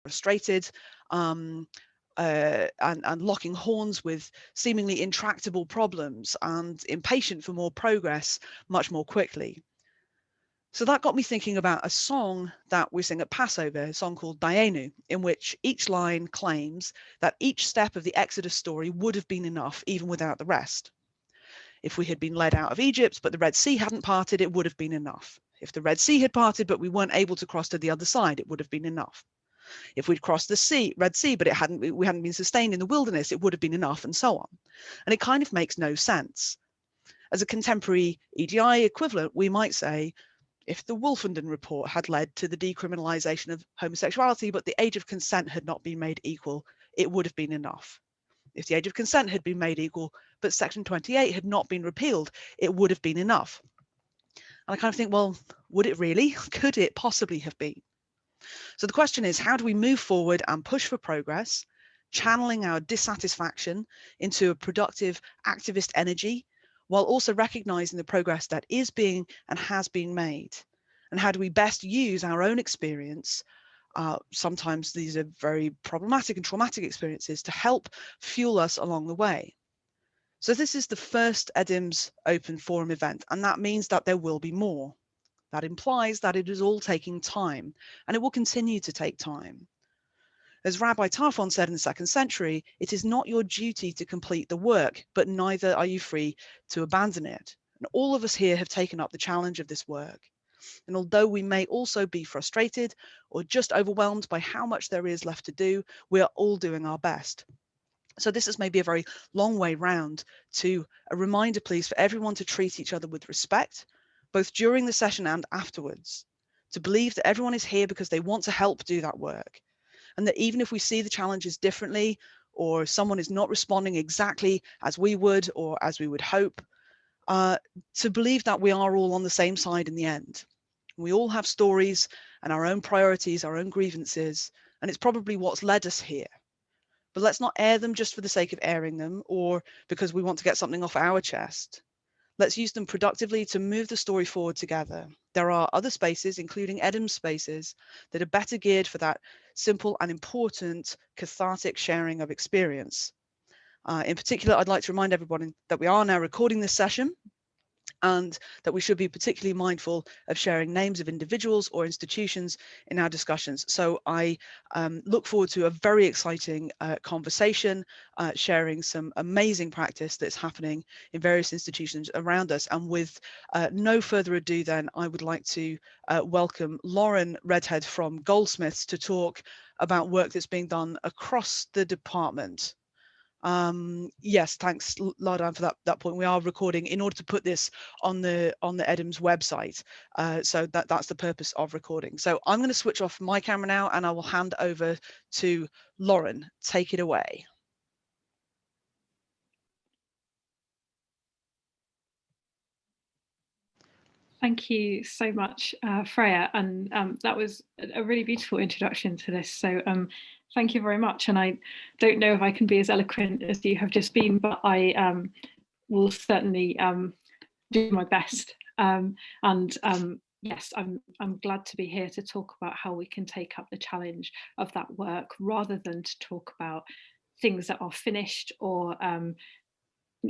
frustrated, and locking horns with seemingly intractable problems and impatient for more progress much more quickly. So that got me thinking about a song that we sing at Passover, a song called Dayenu, in which each line claims that each step of the Exodus story would have been enough even without the rest. If we had been led out of Egypt, but the Red Sea hadn't parted, it would have been enough. If the Red Sea had parted, but we weren't able to cross to the other side, it would have been enough. If we'd crossed the Red Sea, but we hadn't been sustained in the wilderness, it would have been enough, and so on. And it kind of makes no sense. As a contemporary EDI equivalent, we might say, if the Wolfenden Report had led to the decriminalisation of homosexuality, but the age of consent had not been made equal, it would have been enough. If the age of consent had been made equal, but Section 28 had not been repealed, it would have been enough. And I kind of think, well, would it really? Could it possibly have been? So the question is, how do we move forward and push for progress, channeling our dissatisfaction into a productive activist energy, while also recognizing the progress that is being and has been made? And how do we best use our own experience? Sometimes these are very problematic and traumatic experiences to help fuel us along the way. So this is the first EDIMS Open Forum event, and that means that there will be more. That implies that it is all taking time, and it will continue to take time. As Rabbi Tarfon said in the 2nd century, it is not your duty to complete the work, but neither are you free to abandon it. And all of us here have taken up the challenge of this work. And although we may also be frustrated or just overwhelmed by how much there is left to do, we are all doing our best. So this is maybe a very long way round to a reminder, please, for everyone to treat each other with respect, both during the session and afterwards, to believe that everyone is here because they want to help do that work. And that even if we see the challenges differently, or someone is not responding exactly as we would or as we would hope, to believe that we are all on the same side in the end. We all have stories and our own priorities, our own grievances, and it's probably what's led us here. But let's not air them just for the sake of airing them or because we want to get something off our chest. Let's use them productively to move the story forward together. There are other spaces, including EDIMS spaces, that are better geared for that simple and important cathartic sharing of experience. In particular, I'd like to remind everybody that we are now recording this session, and that we should be particularly mindful of sharing names of individuals or institutions in our discussions. So I look forward to a very exciting conversation, sharing some amazing practice that's happening in various institutions around us. And with no further ado then, I would like to welcome Lauren Redhead from Goldsmiths to talk about work that's being done across the department. Yes, thanks Lardan for that point. We are recording in order to put this on the EDIMS website, so that's the purpose of recording. So I'm going to switch off my camera now and I will hand over to Lauren. Take it away. Thank you so much, Freya, and that was a really beautiful introduction to this. So thank you very much. And I don't know if I can be as eloquent as you have just been, but I will certainly do my best. Yes, I'm glad to be here to talk about how we can take up the challenge of that work rather than to talk about things that are finished or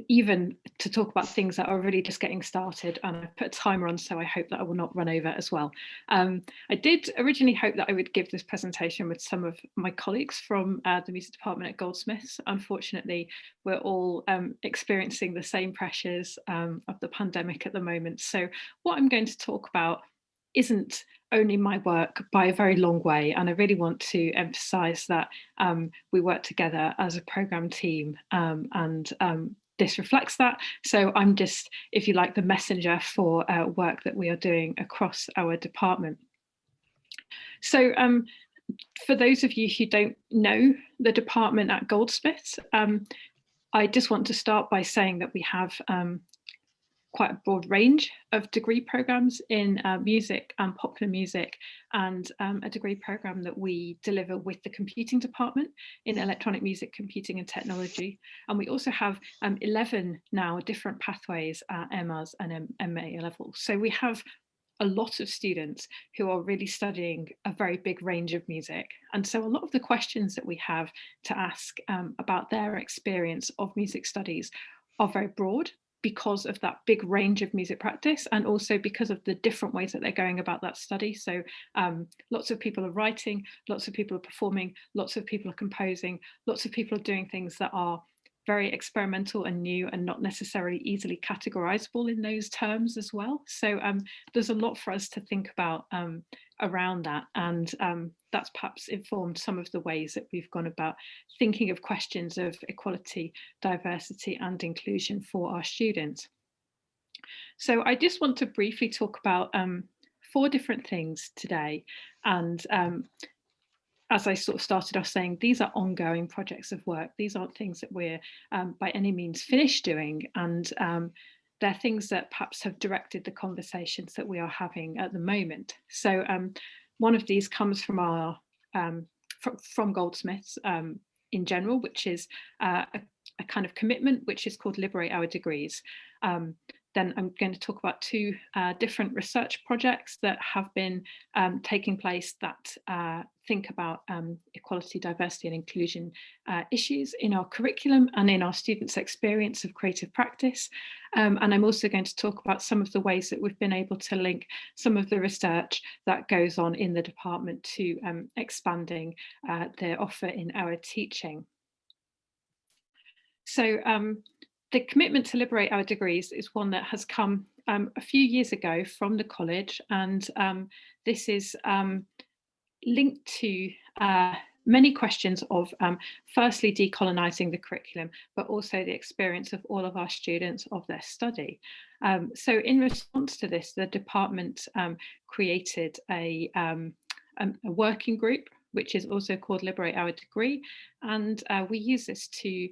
even to talk about things that are really just getting started. And I've put a timer on, so I hope that I will not run over as well. I did originally hope that I would give this presentation with some of my colleagues from the music department at Goldsmiths. Unfortunately, we're all experiencing the same pressures of the pandemic at the moment. So what I'm going to talk about isn't only my work by a very long way. And I really want to emphasize that we work together as a programme team this reflects that. So I'm just, if you like, the messenger for work that we are doing across our department. So for those of you who don't know the department at Goldsmiths, I just want to start by saying that we have quite a broad range of degree programmes in music and popular music, and a degree programme that we deliver with the computing department in electronic music, computing and technology. And we also have 11 now different pathways at MAs and MA level. So we have a lot of students who are really studying a very big range of music. And so a lot of the questions that we have to ask about their experience of music studies are very broad, because of that big range of music practice, and also because of the different ways that they're going about that study. So lots of people are writing, lots of people are performing, lots of people are composing, lots of people are doing things that are very experimental and new and not necessarily easily categorizable in those terms as well. So there's a lot for us to think about around that, and that's perhaps informed some of the ways that we've gone about thinking of questions of equality, diversity and inclusion for our students. So I just want to briefly talk about 4 different things today, and as I sort of started off saying, these are ongoing projects of work. These aren't things that we're by any means finished doing, and they're things that perhaps have directed the conversations that we are having at the moment. So one of these comes from our from Goldsmiths in general, which is a kind of commitment which is called Liberate Our Degrees. Then I'm going to talk about 2 different research projects that have been taking place that think about equality, diversity and inclusion issues in our curriculum and in our students' experience of creative practice. And I'm also going to talk about some of the ways that we've been able to link some of the research that goes on in the department to expanding the offer in our teaching. So the commitment to liberate our degrees is one that has come a few years ago from the college, and this is linked to many questions of firstly decolonising the curriculum, but also the experience of all of our students of their study. So in response to this, the department created a working group, which is also called Liberate Our Degree, and we use this to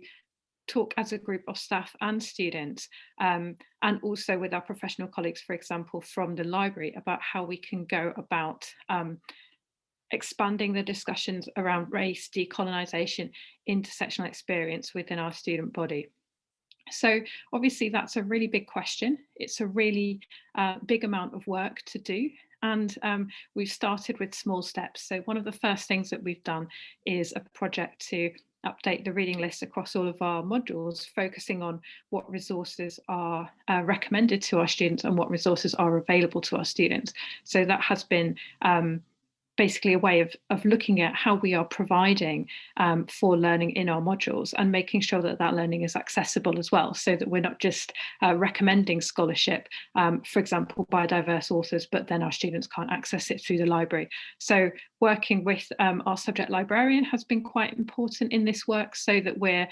talk as a group of staff and students, and also with our professional colleagues, for example, from the library, about how we can go about expanding the discussions around race, decolonisation, intersectional experience within our student body. So obviously that's a really big question. It's a really big amount of work to do. And we've started with small steps. So one of the first things that we've done is a project to update the reading list across all of our modules, focusing on what resources are recommended to our students and what resources are available to our students. So that has been basically a way of looking at how we are providing for learning in our modules and making sure that that learning is accessible as well, so that we're not just recommending scholarship, for example, by diverse authors, but then our students can't access it through the library. So working with our subject librarian has been quite important in this work, so that we're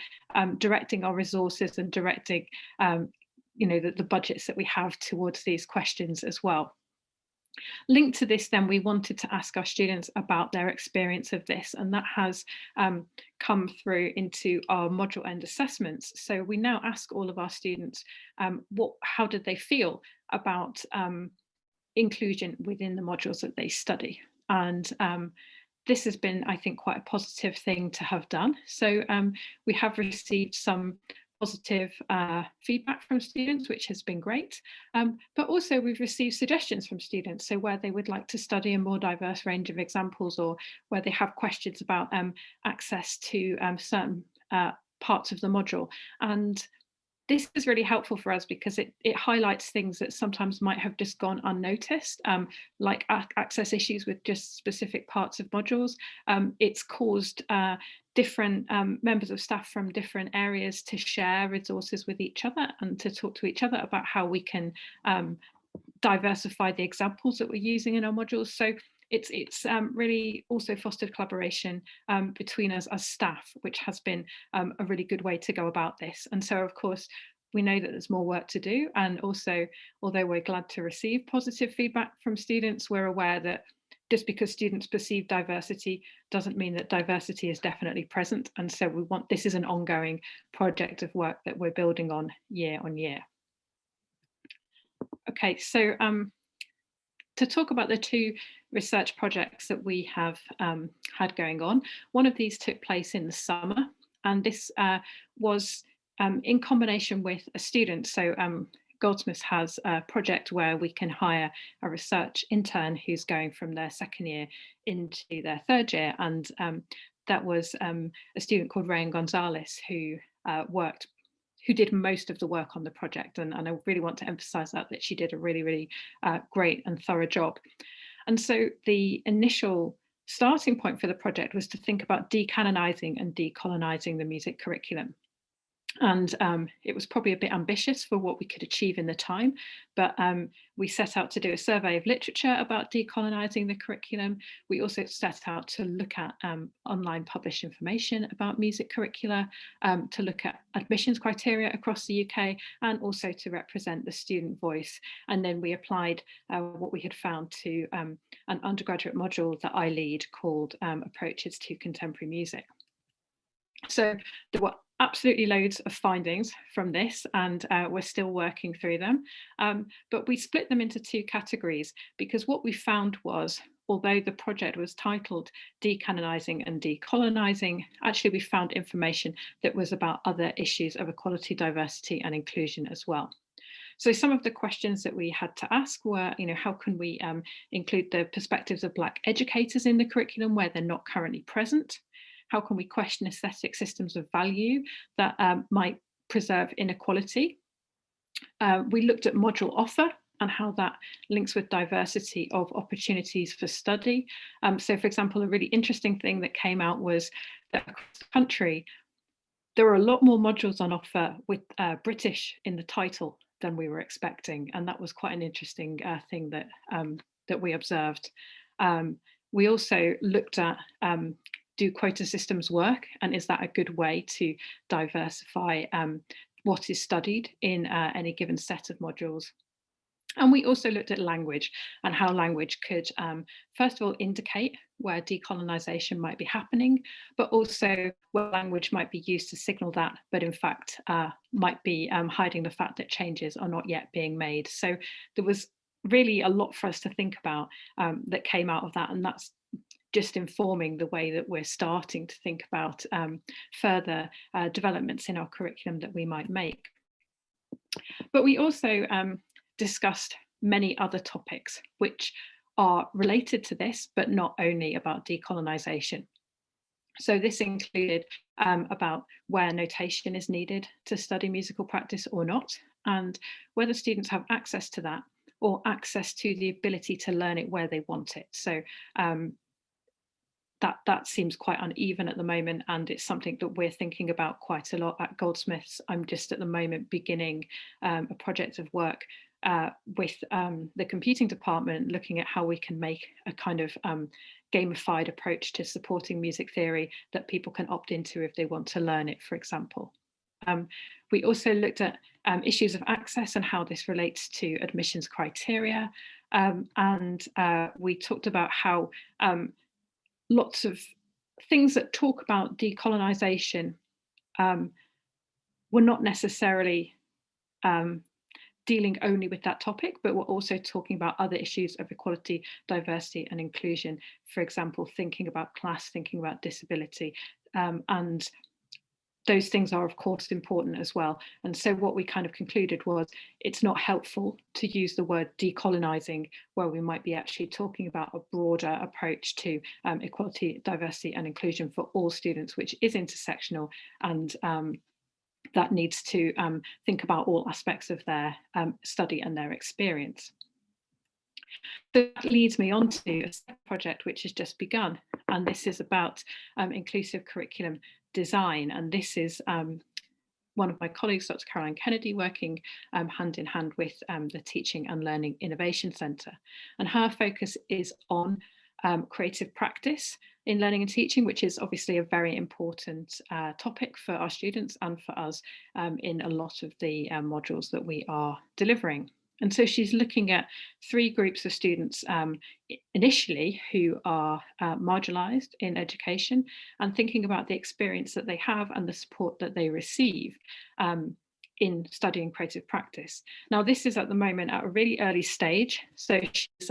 directing our resources and directing the budgets that we have towards these questions as well. Linked to this, then, we wanted to ask our students about their experience of this, and that has come through into our module end assessments. So we now ask all of our students how did they feel about inclusion within the modules that they study, and this has been, I think, quite a positive thing to have done. So we have received some positive feedback from students, which has been great. But also we've received suggestions from students, so where they would like to study a more diverse range of examples, or where they have questions about access to certain parts of the module. And this is really helpful for us because it highlights things that sometimes might have just gone unnoticed, like access issues with just specific parts of modules. It's caused different members of staff from different areas to share resources with each other and to talk to each other about how we can diversify the examples that we're using in our modules. So it's really also fostered collaboration between us as staff, which has been a really good way to go about this. And so, of course, we know that there's more work to do. And also, although we're glad to receive positive feedback from students, we're aware that just because students perceive diversity doesn't mean that diversity is definitely present. And so this is an ongoing project of work that we're building on year. Okay, so to talk about the 2 research projects that we have had going on, one of these took place in the summer, and this was in combination with a student. So Goldsmiths has a project where we can hire a research intern who's going from their second year into their third year. And that was a student called Rayan Gonzalez who did most of the work on the project. And I really want to emphasize that she did a really, really great and thorough job. And so the initial starting point for the project was to think about decanonizing and decolonizing the music curriculum. And it was probably a bit ambitious for what we could achieve in the time, but we set out to do a survey of literature about decolonizing the curriculum. We also set out to look at online published information about music curricula, to look at admissions criteria across the UK, and also to represent the student voice. And then we applied what we had found to an undergraduate module that I lead called Approaches to Contemporary Music. So there were absolutely loads of findings from this, and we're still working through them. But we split them into two categories, because what we found was, although the project was titled Decanonizing and Decolonizing, actually we found information that was about other issues of equality, diversity and inclusion as well. So some of the questions that we had to ask were, how can we include the perspectives of Black educators in the curriculum where they're not currently present? How can we question aesthetic systems of value that might preserve inequality? We looked at module offer and how that links with diversity of opportunities for study. So for example, a really interesting thing that came out was that across the country, there are a lot more modules on offer with British in the title than we were expecting. And that was quite an interesting thing that we observed. We also looked at do quota systems work, and is that a good way to diversify what is studied in any given set of modules? And we also looked at language and how language could, first of all, indicate where decolonisation might be happening, but also where language might be used to signal that, but in fact might be hiding the fact that changes are not yet being made. So there was really a lot for us to think about that came out of that, and that's just informing the way that we're starting to think about further developments in our curriculum that we might make. But we also discussed many other topics which are related to this, but not only about decolonisation. So this included about where notation is needed to study musical practice or not, and whether students have access to that or access to the ability to learn it where they want it. So that seems quite uneven at the moment, and it's something that we're thinking about quite a lot at Goldsmiths. I'm just at the moment beginning a project of work with the computing department, looking at how we can make a kind of gamified approach to supporting music theory that people can opt into if they want to learn it, for example. We also looked at issues of access and how this relates to admissions criteria, and we talked about how lots of things that talk about decolonisation were not necessarily dealing only with that topic, but we're also talking about other issues of equality, diversity and inclusion. For example, thinking about class, thinking about disability, and those things are of course important as well. And so what we kind of concluded was it's not helpful to use the word decolonising where we might be actually talking about a broader approach to equality, diversity and inclusion for all students, which is intersectional, and that needs to think about all aspects of their study and their experience. So that leads me on to a second project which has just begun, and this is about inclusive curriculum design. And this is one of my colleagues, Dr. Caroline Kennedy, working hand in hand with the Teaching and Learning Innovation Centre. And her focus is on creative practice in learning and teaching, which is obviously a very important topic for our students and for us in a lot of the modules that we are delivering. And so she's looking at three groups of students initially who are marginalised in education, and thinking about the experience that they have and the support that they receive in studying creative practice. Now, this is at the moment at a really early stage. So she's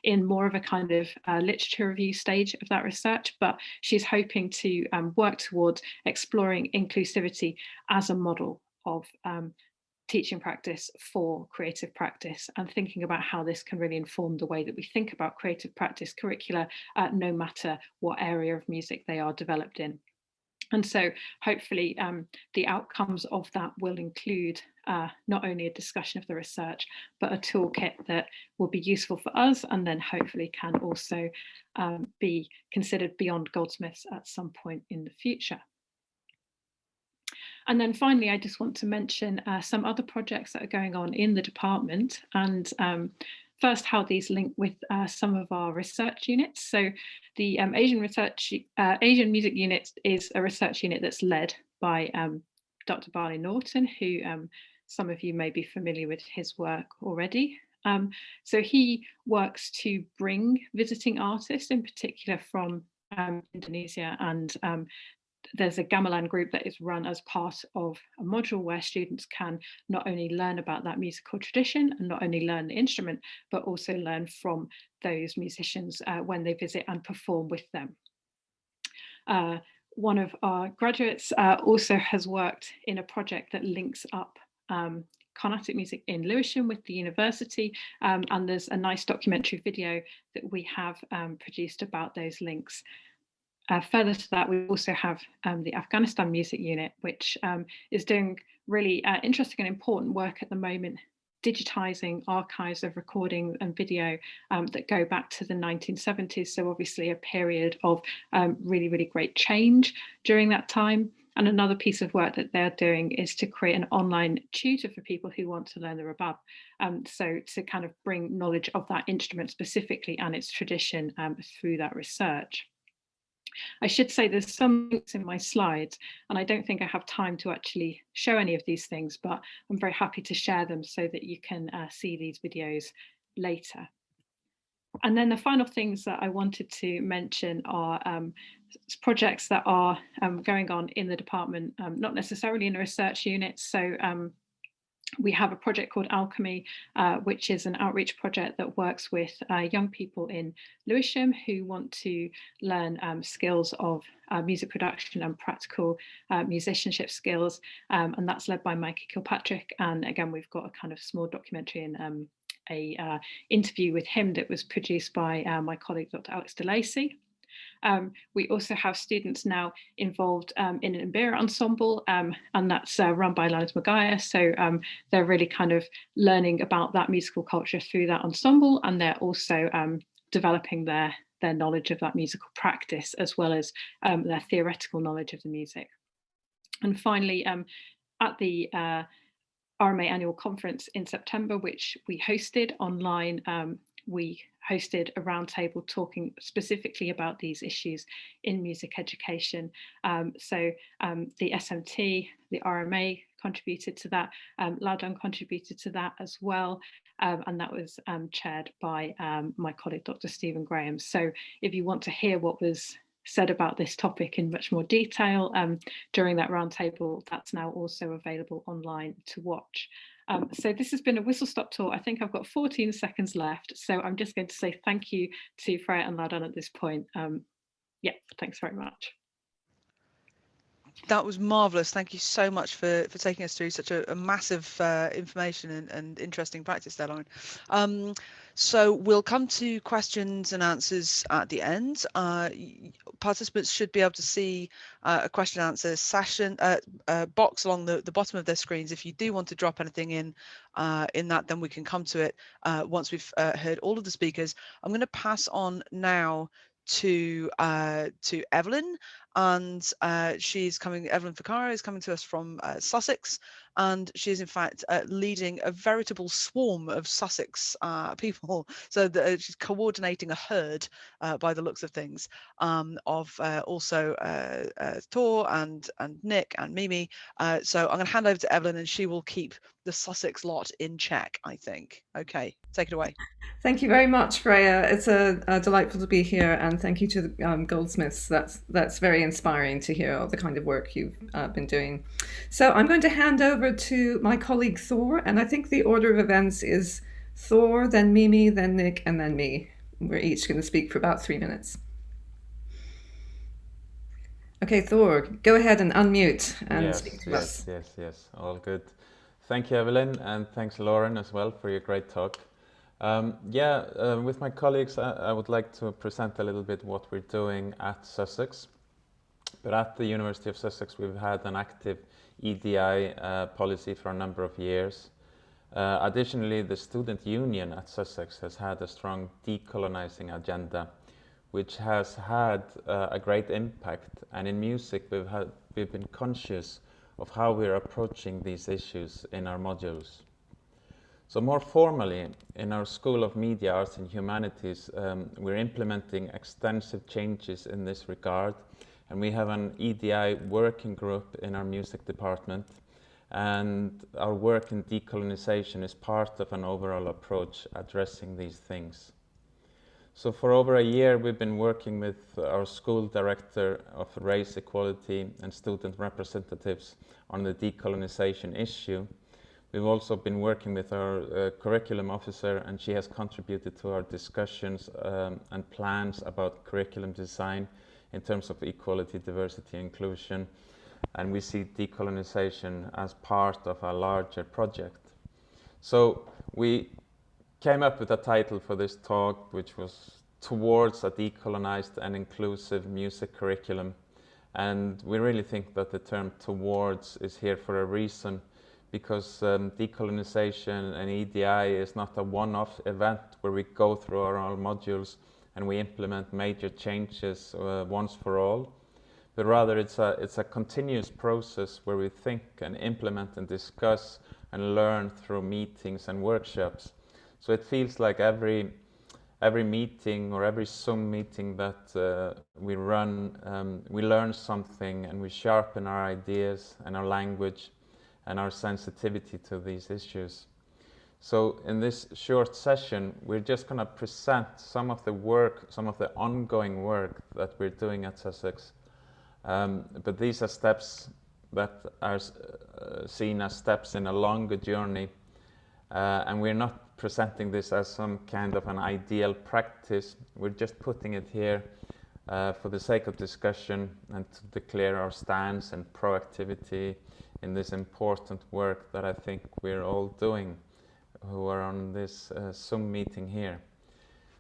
in more of a kind of literature review stage of that research, but she's hoping to work towards exploring inclusivity as a model of teaching practice for creative practice, and thinking about how this can really inform the way that we think about creative practice curricula, no matter what area of music they are developed in. And so hopefully the outcomes of that will include not only a discussion of the research, but a toolkit that will be useful for us, and then hopefully can also be considered beyond Goldsmiths at some point in the future. And then finally, I just want to mention some other projects that are going on in the department, and first how these link with some of our research units. So the Asian Music Unit is a research unit that's led by Dr. Barney Norton, who some of you may be familiar with his work already. So he works to bring visiting artists, in particular from Indonesia, and there's a gamelan group that is run as part of a module where students can not only learn about that musical tradition and not only learn the instrument, but also learn from those musicians when they visit and perform with them. One of our graduates also has worked in a project that links up Carnatic music in Lewisham with the university, and there's a nice documentary video that we have produced about those links. Further to that, we also have the Afghanistan Music Unit, which is doing really interesting and important work at the moment, digitising archives of recording and video that go back to the 1970s. So obviously a period of really, really great change during that time. And another piece of work that they're doing is to create an online tutor for people who want to learn the rebab. So to kind of bring knowledge of that instrument specifically and its tradition through that research. I should say there's some links in my slides, and I don't think I have time to actually show any of these things, but I'm very happy to share them so that you can see these videos later. And then the final things that I wanted to mention are projects that are going on in the department, not necessarily in a research unit. So we have a project called Alchemy, which is an outreach project that works with young people in Lewisham who want to learn skills of music production and practical musicianship skills. And that's led by Mikey Kilpatrick. And again, we've got a kind of small documentary and a interview with him that was produced by my colleague, Dr. Alex DeLacy. We also have students now involved in an Mbira ensemble, and that's run by Linus Magaya. So they're really kind of learning about that musical culture through that ensemble, and they're also developing their knowledge of that musical practice as well as their theoretical knowledge of the music. And finally, at the RMA annual conference in September, which we hosted online, we hosted a roundtable talking specifically about these issues in music education. So the SMT, the RMA contributed to that, Loudon contributed to that as well, and that was chaired by my colleague, Dr. Stephen Graham. So if you want to hear what was said about this topic in much more detail during that roundtable, that's now also available online to watch. So this has been a whistle-stop tour. I think I've got 14 seconds left, so I'm just going to say thank you to Freya and Loudon at this point. Yeah, thanks very much. That was marvellous. Thank you so much for taking us through such a massive information and interesting practice there, Lauren. So we'll come to questions and answers at the end. Participants should be able to see a question and answer session box along the bottom of their screens. If you do want to drop anything in that, then we can come to it once we've heard all of the speakers. I'm going to pass on now to Evelyn, and Evelyn Ficarra is coming to us from Sussex, and she is in fact leading a veritable swarm of Sussex people. So she's coordinating a herd by the looks of things, of also Tor and Nick and Mimi. So I'm going to hand over to Evelyn, and she will keep the Sussex lot in check, I think. Okay, take it away. Thank you very much, Freya. It's delightful to be here, and thank you to the Goldsmiths. That's very inspiring to hear all the kind of work you've been doing. So I'm going to hand over to my colleague Thor, and I think the order of events is Thor, then Mimi, then Nick, and then me. We're each going to speak for about 3 minutes. Okay, Thor, go ahead and unmute and speak to us. Yes, all good. Thank you, Evelyn, and thanks, Lauren, as well, for your great talk. With my colleagues, I would like to present a little bit what we're doing at Sussex. But at the University of Sussex, we've had an active EDI policy for a number of years. Additionally, the student union at Sussex has had a strong decolonizing agenda, which has had a great impact. And in music, we've been conscious of how we're approaching these issues in our modules. So more formally, in our School of Media, Arts and Humanities, we're implementing extensive changes in this regard. And we have an EDI working group in our music department. And our work in decolonization is part of an overall approach addressing these things. So for over a year, we've been working with our school director of race equality and student representatives on the decolonization issue. We've also been working with our curriculum officer, and she has contributed to our discussions and plans about curriculum design in terms of equality, diversity, inclusion. And we see decolonization as part of a larger project. So we came up with a title for this talk, which was Towards a Decolonized and Inclusive Music Curriculum. And we really think that the term towards is here for a reason, because decolonization and EDI is not a one-off event where we go through our modules and we implement major changes once for all. But rather it's a continuous process where we think and implement and discuss and learn through meetings and workshops. So it feels like every meeting or every Zoom meeting that we run, we learn something and we sharpen our ideas and our language and our sensitivity to these issues. So in this short session, we're just going to present some of the work, some of the ongoing work that we're doing at Sussex. But these are steps that are seen as steps in a longer journey. And we're not presenting this as some kind of an ideal practice. We're just putting it here for the sake of discussion and to declare our stance and proactivity in this important work that I think we're all doing who are on this Zoom meeting here.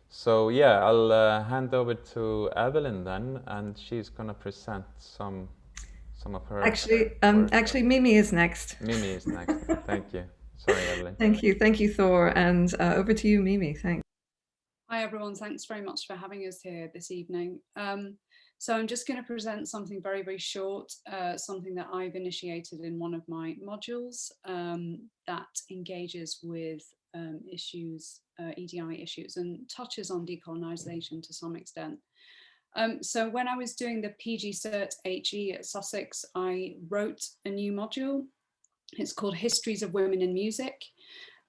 So yeah, I'll hand over to Evelyn then, and she's going to present some of her. Actually, Mimi is next. Mimi is next. Thank you. Sorry, Evelyn. Thank you, Thor, and over to you, Mimi. Thanks. Hi everyone, thanks very much for having us here this evening. So I'm just going to present something very, very short, something that I've initiated in one of my modules that engages with issues, EDI issues, and touches on decolonization to some extent. So when I was doing the PG Cert HE at Sussex, I wrote a new module. It's called Histories of Women in Music,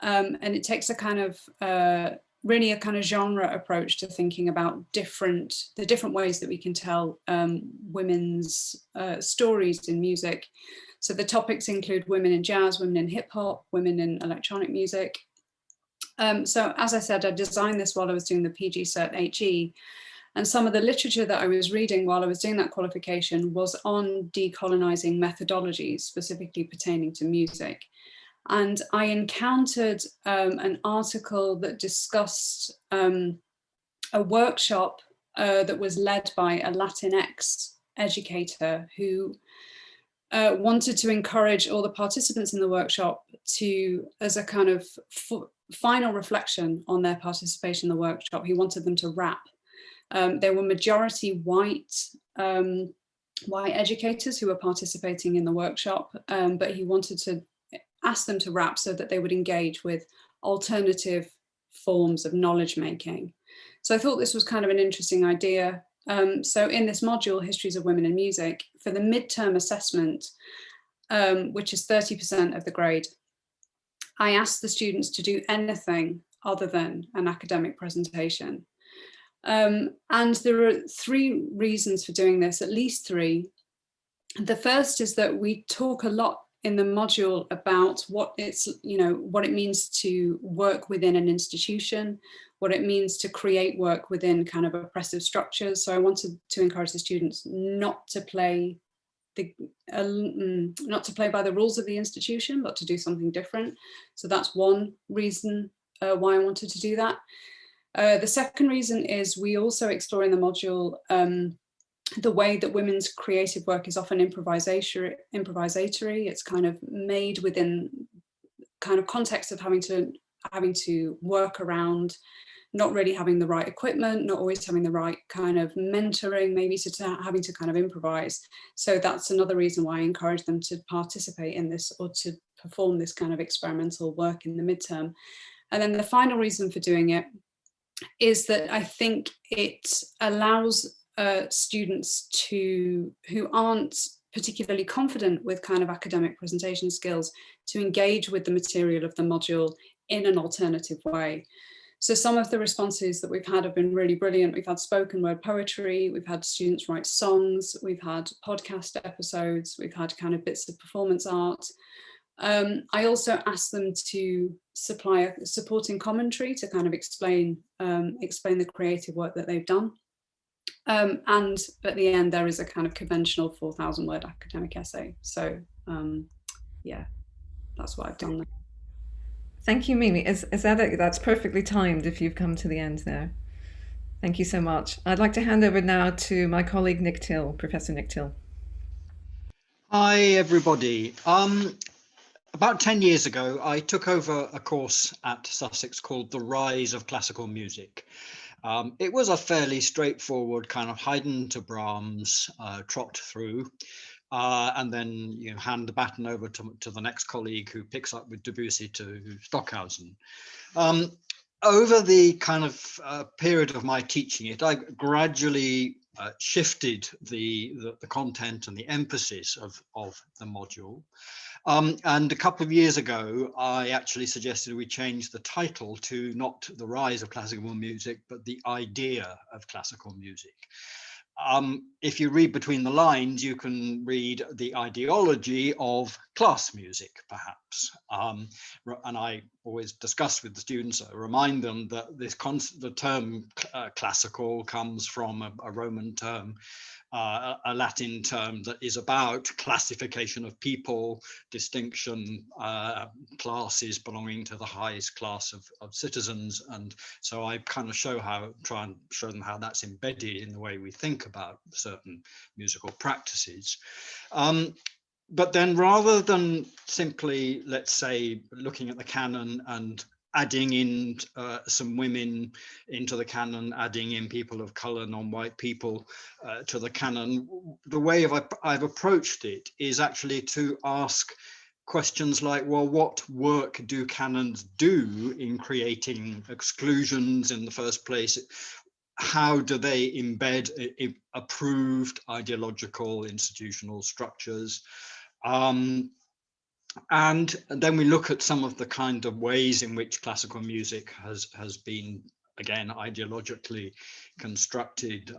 and it takes a kind of really a kind of genre approach to thinking about the different ways that we can tell women's stories in music. So the topics include women in jazz, women in hip hop, women in electronic music. So as I said, I designed this while I was doing the PG Cert HE, and some of the literature that I was reading while I was doing that qualification was on decolonizing methodologies, specifically pertaining to music. And I encountered an article that discussed a workshop that was led by a Latinx educator who wanted to encourage all the participants in the workshop to, as a kind of final reflection on their participation in the workshop, he wanted them to rap. There were majority white educators who were participating in the workshop, but he wanted to ask them to rap so that they would engage with alternative forms of knowledge making. So I thought this was kind of an interesting idea. So in this module, Histories of Women in Music, for the midterm assessment, which is 30% of the grade, I asked the students to do anything other than an academic presentation. And there are three reasons for doing this, at least three. The first is that we talk a lot in the module about what it means to work within an institution, what it means to create work within kind of oppressive structures. So I wanted to encourage the students not to play not to play by the rules of the institution, but to do something different. So that's one reason why I wanted to do that. The second reason is we also explore in the module the way that women's creative work is often improvisatory. It's kind of made within kind of context of having to work around not really having the right equipment, not always having the right kind of mentoring, maybe to having to kind of improvise. So that's another reason why I encourage them to participate in this or to perform this kind of experimental work in the midterm. And then the final reason for doing it is that I think it allows students who aren't particularly confident with kind of academic presentation skills to engage with the material of the module in an alternative way. So some of the responses that we've had have been really brilliant. We've had spoken word poetry, we've had students write songs, we've had podcast episodes, we've had kind of bits of performance art. I also asked them to supply a supporting commentary to kind of explain the creative work that they've done. And at the end, there is a kind of conventional 4,000 word academic essay. So yeah, that's what I've done there. Thank you, Mimi. That's perfectly timed if you've come to the end there. Thank you so much. I'd like to hand over now to my colleague, Nick Till, Professor Nick Till. Hi, everybody. About 10 years ago, I took over a course at Sussex called The Rise of Classical Music. It was a fairly straightforward kind of Haydn to Brahms trot through. And then hand the baton over to the next colleague who picks up with Debussy to Stockhausen. Over the kind of period of my teaching it, I gradually shifted the content and the emphasis of the module. And a couple of years ago, I actually suggested we change the title to not The Rise of Classical Music, but The Idea of Classical Music. If you read between the lines, you can read the ideology of class music, perhaps. And I always discuss with the students, I remind them that the term classical comes from a Roman term, a Latin term that is about classification of people, distinction, classes belonging to the highest class of citizens. And so I kind of try and show them how that's embedded in the way we think about certain musical practices. But then rather than simply, let's say, looking at the canon and adding in some women into the canon, adding in people of color, non-white people to the canon, the way I've approached it is actually to ask questions like, well, what work do canons do in creating exclusions in the first place? How do they embed approved ideological institutional structures? And then we look at some of the kind of ways in which classical music has been, again, ideologically constructed.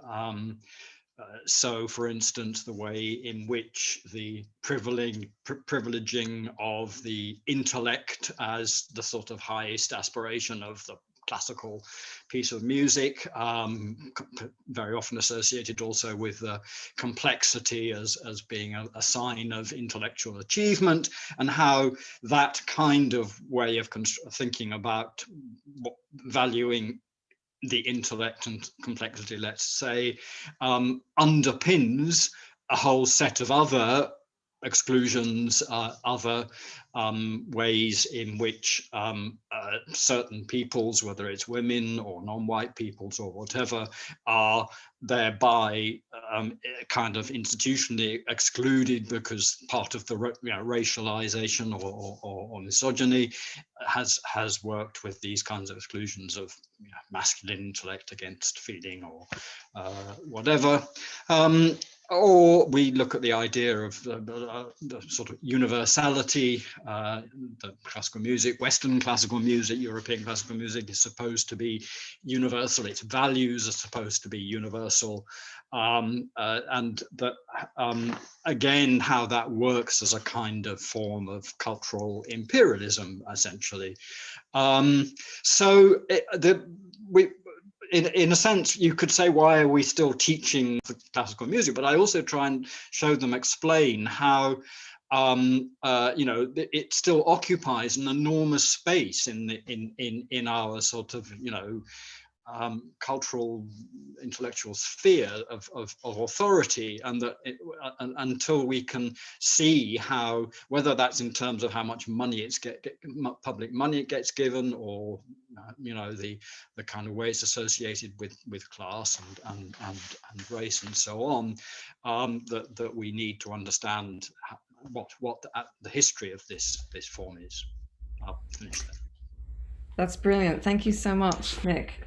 So, for instance, the way in which the privileging of the intellect as the sort of highest aspiration of the classical piece of music, very often associated also with complexity as being a sign of intellectual achievement, and how that kind of way of thinking about valuing the intellect and complexity, let's say, underpins a whole set of other exclusions, other ways in which certain peoples, whether it's women or non-white peoples or whatever, are thereby kind of institutionally excluded because part of the racialization or misogyny has worked with these kinds of exclusions of masculine intellect against feeling or whatever. Or we look at the idea of the sort of universality. The classical music, Western classical music, European classical music is supposed to be universal. Its values are supposed to be universal. And that, again, how that works as a kind of form of cultural imperialism, essentially. in a sense, you could say, why are we still teaching classical music? But I also try and show them, explain how it still occupies an enormous space in our sort of cultural intellectual sphere of authority, and that until we can see how, whether that's in terms of how much money it's public money it gets given, or the kind of way it's associated with class and race and so on, that we need to understand what the history of this form is. I'll finish there. That's brilliant. Thank you so much, Nick.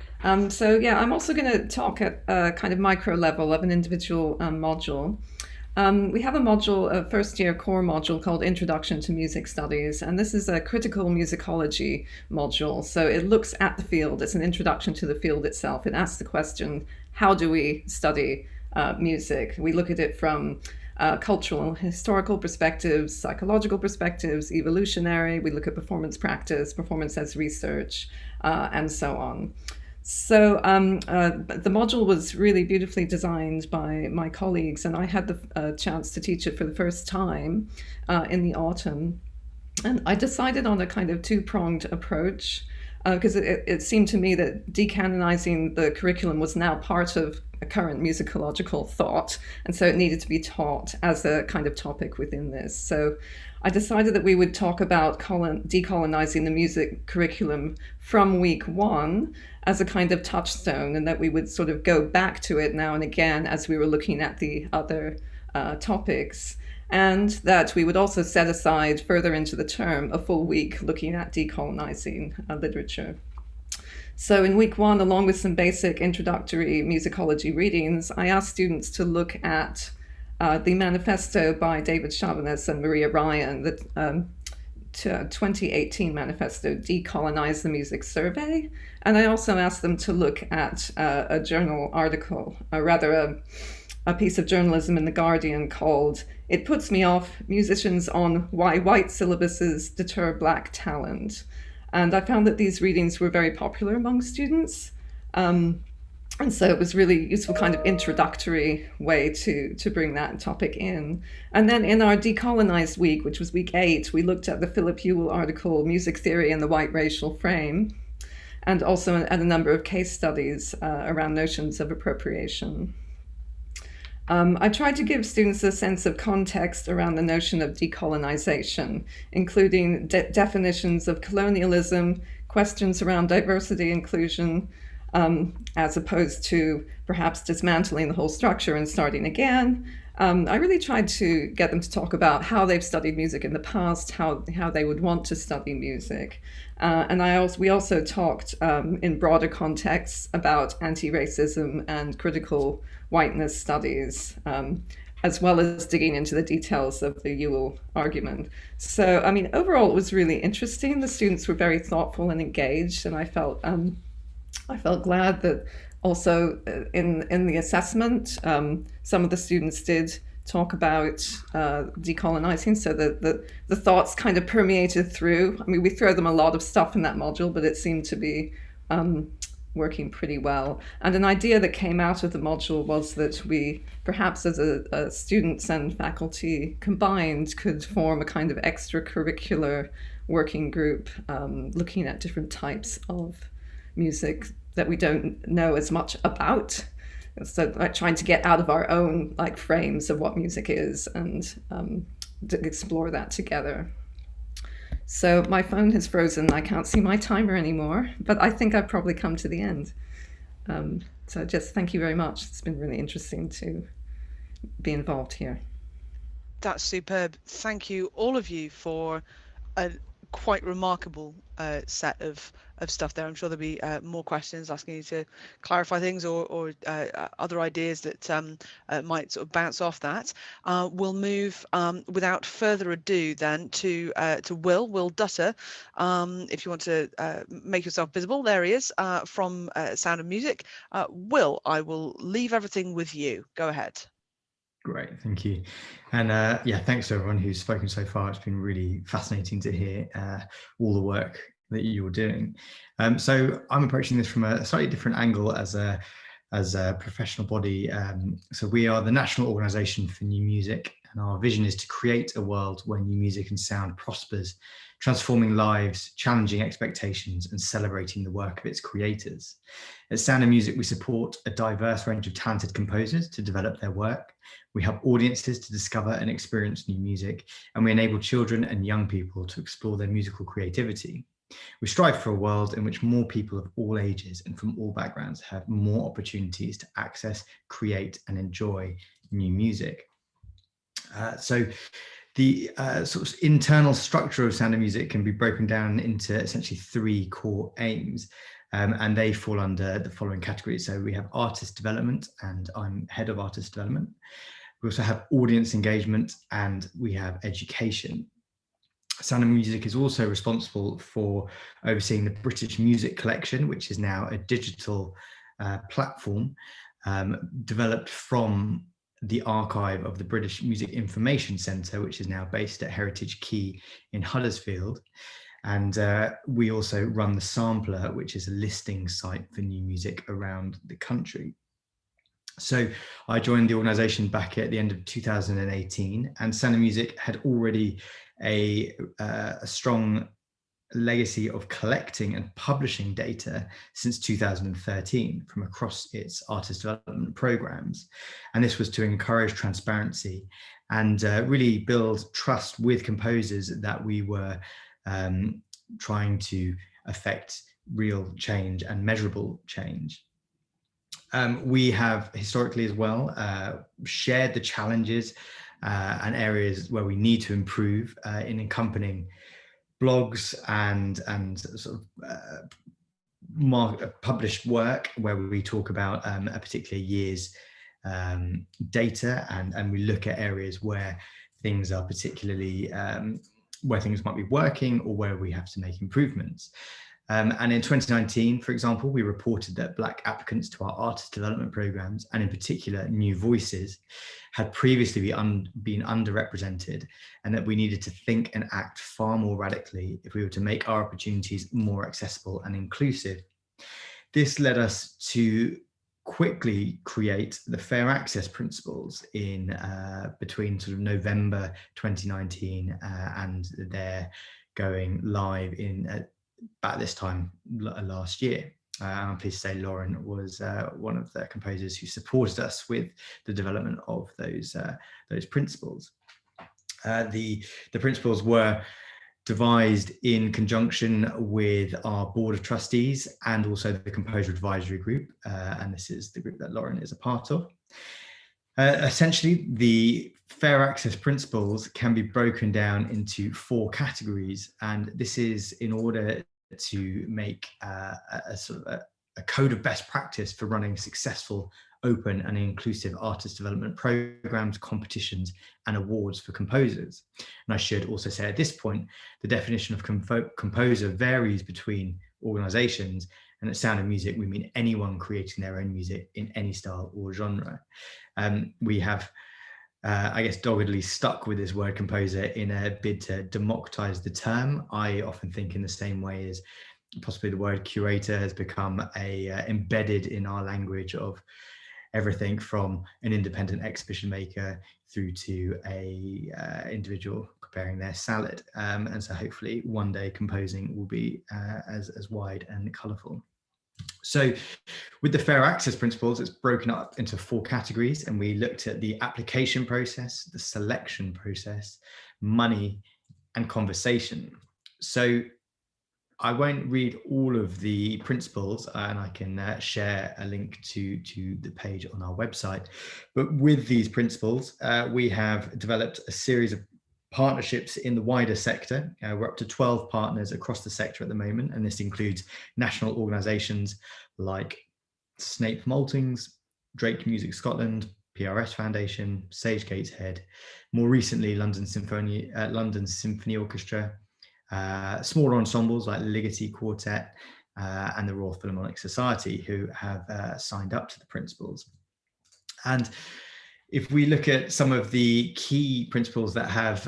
So yeah, I'm also going to talk at a kind of micro level of an individual module. We have a module, a first-year core module called Introduction to Music Studies, and this is a critical musicology module. So it looks at the field. It's an introduction to the field itself. It asks the question, how do we study music? We look at it from cultural and historical perspectives, psychological perspectives, evolutionary. We look at performance practice, performance as research, and so on. So the module was really beautifully designed by my colleagues, and I had the chance to teach it for the first time in the autumn. And I decided on a kind of two-pronged approach, because it seemed to me that decanonizing the curriculum was now part of a current musicological thought, and so it needed to be taught as a kind of topic within this. So I decided that we would talk about decolonizing the music curriculum from week 1 as a kind of touchstone, and that we would sort of go back to it now and again as we were looking at the other topics, and that we would also set aside further into the term a full week looking at decolonizing literature. So in week 1, along with some basic introductory musicology readings, I asked students to look at the manifesto by David Chavannes and Maria Ryan, the 2018 manifesto, Decolonize the Music Survey. And I also asked them to look at a journal article, a piece of journalism in The Guardian called "It Puts Me Off, Musicians on Why White Syllabuses Deter Black Talent." And I found that these readings were very popular among students. And so it was really useful kind of introductory way to bring that topic in. And then in our Decolonized week, which was week 8, we looked at the Philip Ewell article, Music Theory and the White Racial Frame, and also at a number of case studies around notions of appropriation. I tried to give students a sense of context around the notion of decolonization, including definitions of colonialism, questions around diversity, inclusion, as opposed to perhaps dismantling the whole structure and starting again. I really tried to get them to talk about how they've studied music in the past, how they would want to study music. And we also talked in broader contexts about anti-racism and critical whiteness studies, as well as digging into the details of the Ewell argument. So, I mean, overall, it was really interesting. The students were very thoughtful and engaged, and I felt glad that also in the assessment, some of the students did talk about decolonizing, so that the thoughts kind of permeated through. I mean, we throw them a lot of stuff in that module, but it seemed to be working pretty well. And an idea that came out of the module was that we, perhaps as a students and faculty combined, could form a kind of extracurricular working group looking at different types of music that we don't know as much about. So like trying to get out of our own frames of what music is and to explore that together. So my phone has frozen. I can't see my timer anymore, but I think I've probably come to the end. So just thank you very much. It's been really interesting to be involved here. That's superb. Thank you, all of you, for a quite remarkable set of stuff there. I'm sure there'll be more questions asking you to clarify things or other ideas that might sort of bounce off that. We'll move without further ado then to Will Dutta. If you want to make yourself visible, there he is from Sound of Music. Will, I will leave everything with you. Go ahead. Great, thank you. And yeah, thanks to everyone who's spoken so far. It's been really fascinating to hear all the work that you're doing. So I'm approaching this from a slightly different angle as a professional body. So we are the National Organisation for New Music, and our vision is to create a world where new music and sound prospers, transforming lives, challenging expectations, and celebrating the work of its creators. At Sound and Music, we support a diverse range of talented composers to develop their work. We help audiences to discover and experience new music, and we enable children and young people to explore their musical creativity. We strive for a world in which more people of all ages and from all backgrounds have more opportunities to access, create, and enjoy new music. So the sort of internal structure of Sound and Music can be broken down into essentially 3 core aims, and they fall under the following categories. So we have artist development, and I'm head of artist development. We also have audience engagement, and we have education. Sound and Music is also responsible for overseeing the British Music Collection, which is now a digital platform developed from the archive of the British Music Information Centre, which is now based at Heritage Quay in Huddersfield. And we also run the Sampler, which is a listing site for new music around the country. So I joined the organisation back at the end of 2018, and Sound and Music had already a strong legacy of collecting and publishing data since 2013 from across its artist development programs. And this was to encourage transparency and really build trust with composers that we were trying to affect real change and measurable change. We have historically as well shared the challenges and areas where we need to improve in accompanying blogs and sort of published work where we talk about a particular year's data, and we look at areas where things are particularly where things might be working or where we have to make improvements. And in 2019, for example, we reported that Black applicants to our artist development programs, and in particular new voices, had previously been underrepresented, and that we needed to think and act far more radically if we were to make our opportunities more accessible and inclusive. This led us to quickly create the Fair Access Principles in between sort of November 2019 and they're going live in about this time last year. I'm pleased to say Lauren was one of the composers who supported us with the development of those principles. The principles were devised in conjunction with our board of trustees and also the Composer Advisory Group, and this is the group that Lauren is a part of. Essentially, the Fair Access Principles can be broken down into 4 categories, and this is in order to make a sort of a code of best practice for running successful, open and inclusive artist development programs, competitions and awards for composers. And I should also say at this point, the definition of composer varies between organisations, and at Sound and Music we mean anyone creating their own music in any style or genre. We have I guess doggedly stuck with this word composer in a bid to democratize the term. I often think in the same way as possibly the word curator has become embedded in our language of everything from an independent exhibition maker through to a individual preparing their salad. And so hopefully one day composing will be as wide and colourful. So with the Fair Access Principles, it's broken up into 4 categories, and we looked at the application process, the selection process, money, and conversation. So I won't read all of the principles, and I can share a link to the page on our website. But with these principles, we have developed a series of partnerships in the wider sector. We're up to 12 partners across the sector at the moment, and this includes national organisations like Snape Maltings, Drake Music Scotland, PRS Foundation, Sage Gateshead, more recently London Symphony Orchestra, smaller ensembles like Ligeti Quartet and the Royal Philharmonic Society, who have signed up to the principles. And if we look at some of the key principles that have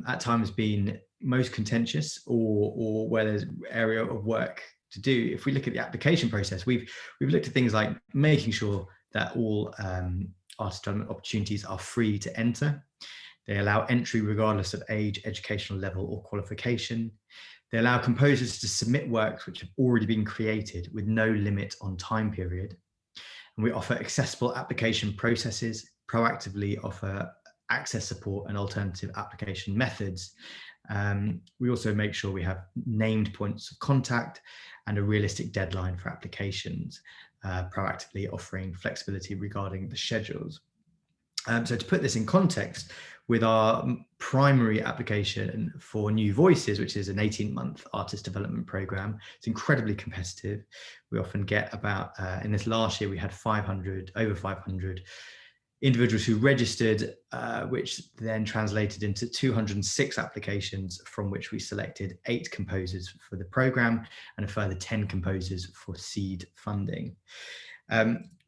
at times been most contentious, or where there's area of work to do, if we look at the application process, we've looked at things like making sure that all artist development opportunities are free to enter. They allow entry regardless of age, educational level, or qualification. They allow composers to submit works which have already been created with no limit on time period. And we offer accessible application processes, proactively offer access support and alternative application methods. We also make sure we have named points of contact and a realistic deadline for applications, proactively offering flexibility regarding the schedules. So to put this in context, with our primary application for New Voices, which is an 18-month artist development program, it's incredibly competitive. We often get about, in this last year, we had over 500 individuals who registered, which then translated into 206 applications, from which we selected 8 composers for the program and a further 10 composers for seed funding.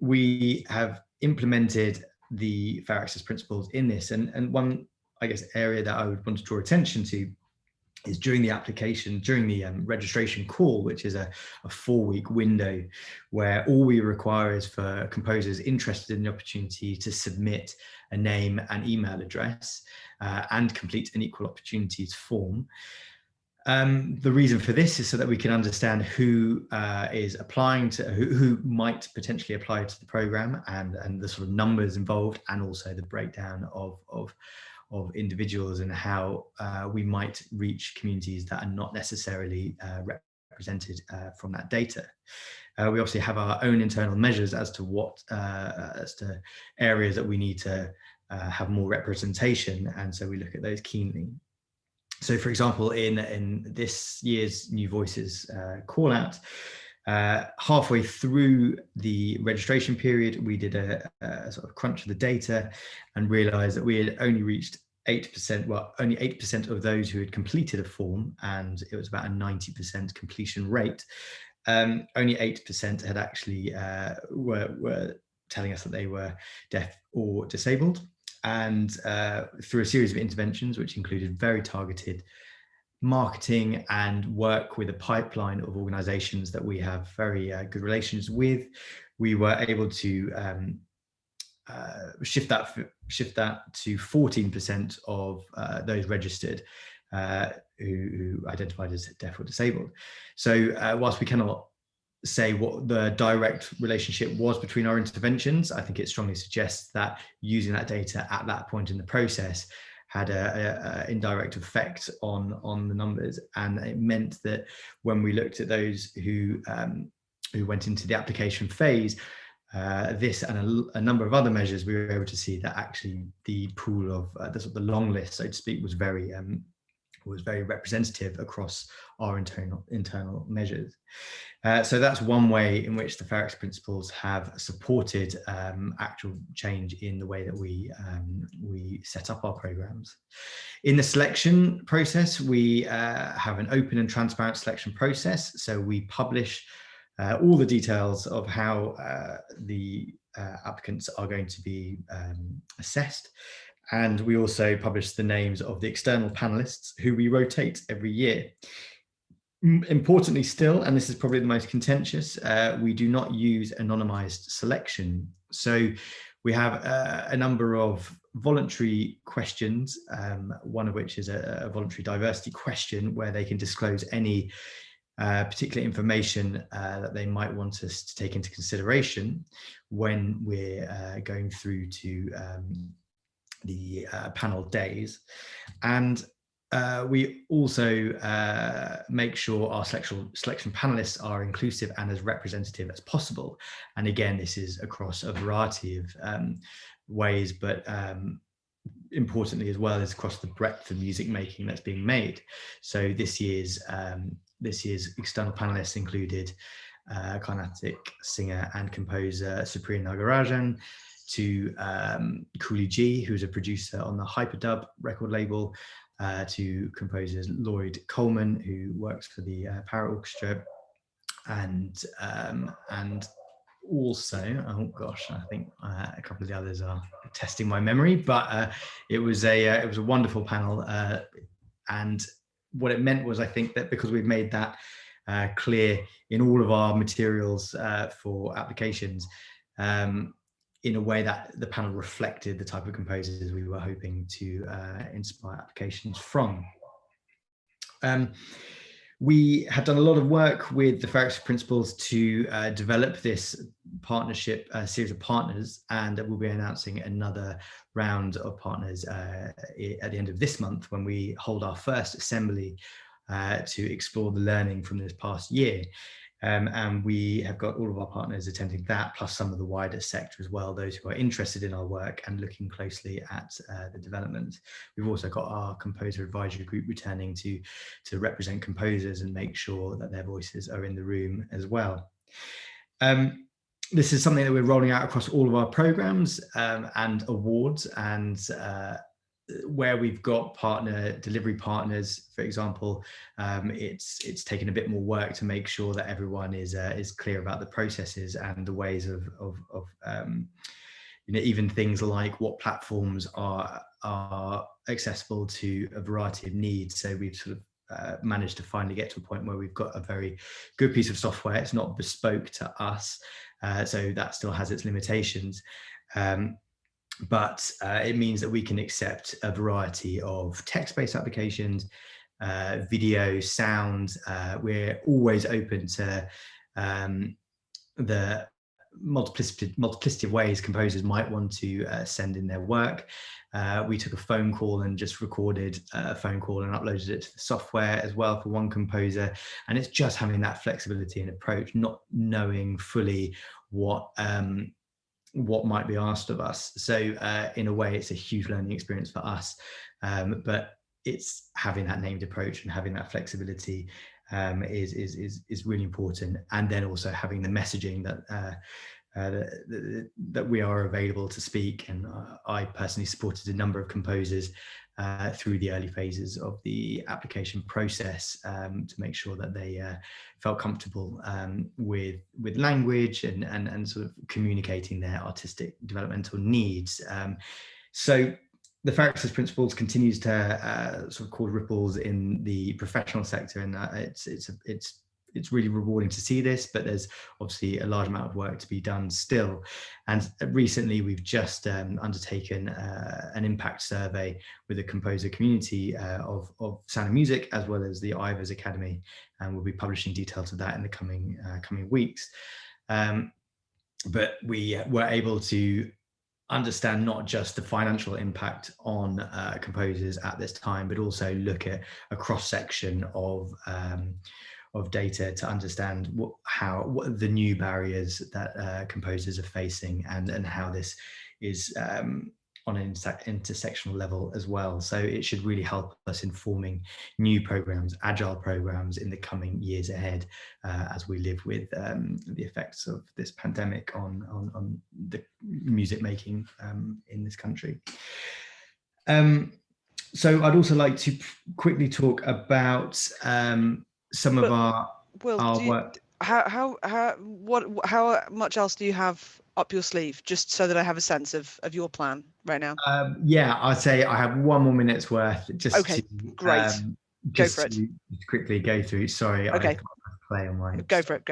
We have implemented the fair access principles in this, and one, I guess, area that I would want to draw attention to is during the application, during the registration call, which is a 4-week window where all we require is for composers interested in the opportunity to submit a name and email address and complete an equal opportunities form. The reason for this is so that we can understand who is applying to, who might potentially apply to the program, and the sort of numbers involved, and also the breakdown of individuals and how we might reach communities that are not necessarily represented from that data. We obviously have our own internal measures as to what as to areas that we need to have more representation, and so we look at those keenly. So, for example, in this year's New Voices call out, halfway through the registration period, we did a sort of crunch of the data and realized that we had only reached 8%, well, only 8% of those who had completed a form, and it was about a 90% completion rate. Only 8% had actually were telling us that they were deaf or disabled. And through a series of interventions, which included very targeted marketing and work with a pipeline of organizations that we have very good relations with, we were able to shift that to 14% of those registered who identified as deaf or disabled. So whilst we cannot say what the direct relationship was between our interventions, I think it strongly suggests that using that data at that point in the process had a indirect effect on the numbers, and it meant that when we looked at those who went into the application phase, this and a number of other measures, we were able to see that actually the pool of the long list, so to speak, was very representative across our internal measures. So that's one way in which the fair access principles have supported actual change in the way that we set up our programs. In the selection process, we have an open and transparent selection process. So we publish all the details of how the applicants are going to be assessed. And we also publish the names of the external panelists who we rotate every year. Importantly still, and this is probably the most contentious, we do not use anonymized selection. So we have a number of voluntary questions, one of which is a voluntary diversity question where they can disclose any particular information that they might want us to take into consideration when we're going through to the panel days. And we also make sure our selection panelists are inclusive and as representative as possible. And again, this is across a variety of ways, but importantly as well is across the breadth of music making that's being made. So this year's external panelists included Carnatic singer and composer Supriya Nagarajan, to Cooley G, who's a producer on the Hyperdub record label, to composers Lloyd Coleman, who works for the Para Orchestra, and also, oh gosh, I think a couple of the others are testing my memory, but it was a wonderful panel, and what it meant was, I think that because we've made that clear in all of our materials for applications, in a way that the panel reflected the type of composers we were hoping to inspire applications from. We have done a lot of work with the Fair Access Principles to develop this partnership series of partners, and we'll be announcing another round of partners at the end of this month when we hold our first assembly to explore the learning from this past year. And we have got all of our partners attending that, plus some of the wider sector as well, those who are interested in our work and looking closely at the development. We've also got our composer advisory group returning to represent composers and make sure that their voices are in the room as well. This is something that we're rolling out across all of our programs and awards, and where we've got delivery partners, for example, it's taken a bit more work to make sure that everyone is clear about the processes and the ways of even things like what platforms are accessible to a variety of needs. So we've sort of managed to finally get to a point where we've got a very good piece of software. It's not bespoke to us, so that still has its limitations. But it means that we can accept a variety of text-based applications, video, sound. We're always open to the multiplicity of ways composers might want to send in their work. We took a phone call and just recorded a phone call and uploaded it to the software as well for one composer. And it's just having that flexibility and approach, not knowing fully what might be asked of us. So in a way, it's a huge learning experience for us, but it's having that named approach and having that flexibility is really important. And then also having the messaging that we are available to speak. And I personally supported a number of composers through the early phases of the application process to make sure that they felt comfortable with language and sort of communicating their artistic developmental needs. So the Fair Access Principles continues to sort of cause ripples in the professional sector, and it's really rewarding to see this, but there's obviously a large amount of work to be done still. And recently we've just undertaken an impact survey with the composer community of Sound of Music, as well as the IVAS Academy, and we'll be publishing details of that in the coming weeks. But we were able to understand not just the financial impact on composers at this time, but also look at a cross-section of data to understand what the new barriers that composers are facing, and how this is on an intersectional level as well. So it should really help us informing new programs, agile programs in the coming years ahead, as we live with the effects of this pandemic on the music making in this country. So I'd also like to quickly talk about some of our work. How much else do you have up your sleeve, just so that I have a sense of your plan right now? Yeah, I'd say I have one more minute's worth just okay, to great. Go for it. To quickly go through. Sorry, okay. I can't play on my. Go for it.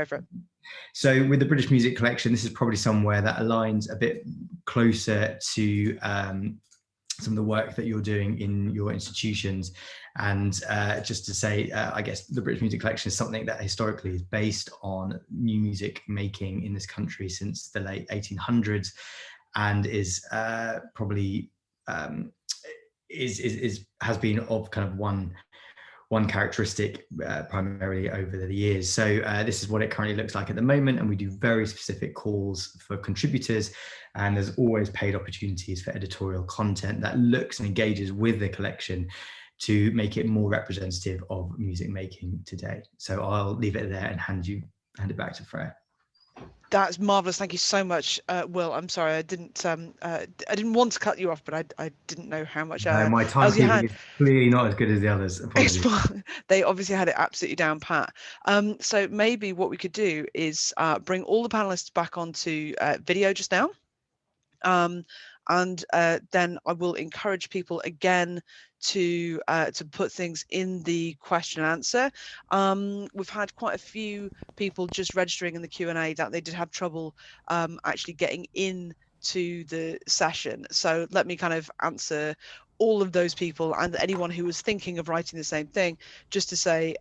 So with the British Music Collection, this is probably somewhere that aligns a bit closer to some of the work that you're doing in your institutions. And just to say, I guess the British Music Collection is something that historically is based on new music making in this country since the late 1800s, and is probably has been of kind of one characteristic primarily over the years. So this is what it currently looks like at the moment, and we do very specific calls for contributors, and there's always paid opportunities for editorial content that looks and engages with the collection to make it more representative of music making today. So I'll leave it there and hand it back to Freya. That's marvelous. Thank you so much, Will. I'm sorry, I didn't want to cut you off, but I didn't know how much My else you timekeeping had. is clearly not as good as the others. It's Apologies. fine. They obviously had it absolutely down pat. So maybe what we could do is bring all the panelists back onto video just now. And then I will encourage people again to put things in the question and answer. We've had quite a few people just registering in the Q&A that they did have trouble actually getting in to the session. So let me kind of answer all of those people and anyone who was thinking of writing the same thing, just to say,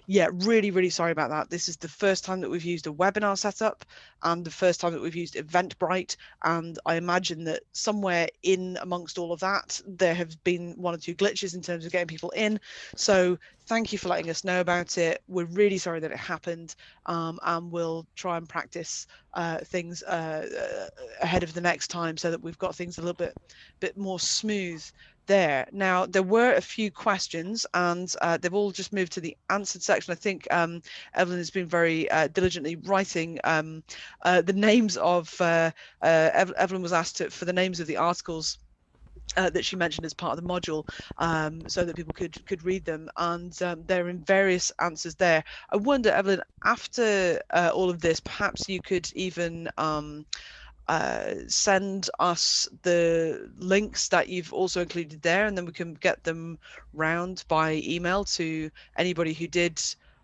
yeah, really sorry about that. This is the first time that we've used a webinar setup and the first time that we've used Eventbrite. And I imagine that somewhere in amongst all of that, there have been one or two glitches in terms of getting people in. So thank you for letting us know about it. We're really sorry that it happened, and we'll try and practice things ahead of the next time so that we've got things a little bit more smooth there. Now, there were a few questions and they've all just moved to the answered section. I think Evelyn has been very diligently writing the names of, Evelyn was asked for the names of the articles that she mentioned as part of the module, so that people could read them, and they're in various answers there. I wonder, Evelyn, after all of this, perhaps you could even send us the links that you've also included there, and then we can get them round by email to anybody who did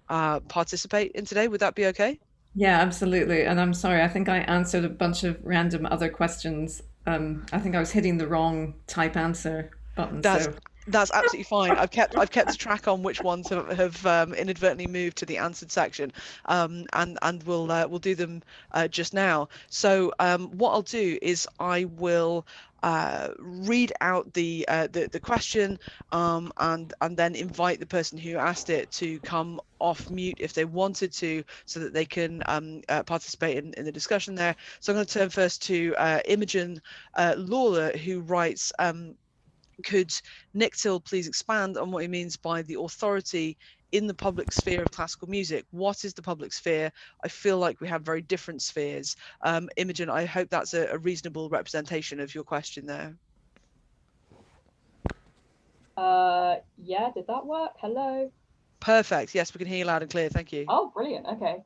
participate in today. Would that be okay? Yeah, absolutely. And I'm sorry, I think I answered a bunch of random other questions. I think I was hitting the wrong type answer button. That's absolutely fine. I've kept a track on which ones have inadvertently moved to the answered section, and we'll do them just now. So what I'll do is I will read out the question, and then invite the person who asked it to come off mute if they wanted to, so that they can participate in the discussion there. So I'm going to turn first to Imogen Lawler, who writes, could Nick Till please expand on what he means by the authority in the public sphere of classical music? What is the public sphere? I feel like we have very different spheres. Imogen, I hope that's a reasonable representation of your question there. Yeah, did that work? Hello? Perfect. Yes, we can hear you loud and clear. Thank you. Oh, brilliant. Okay.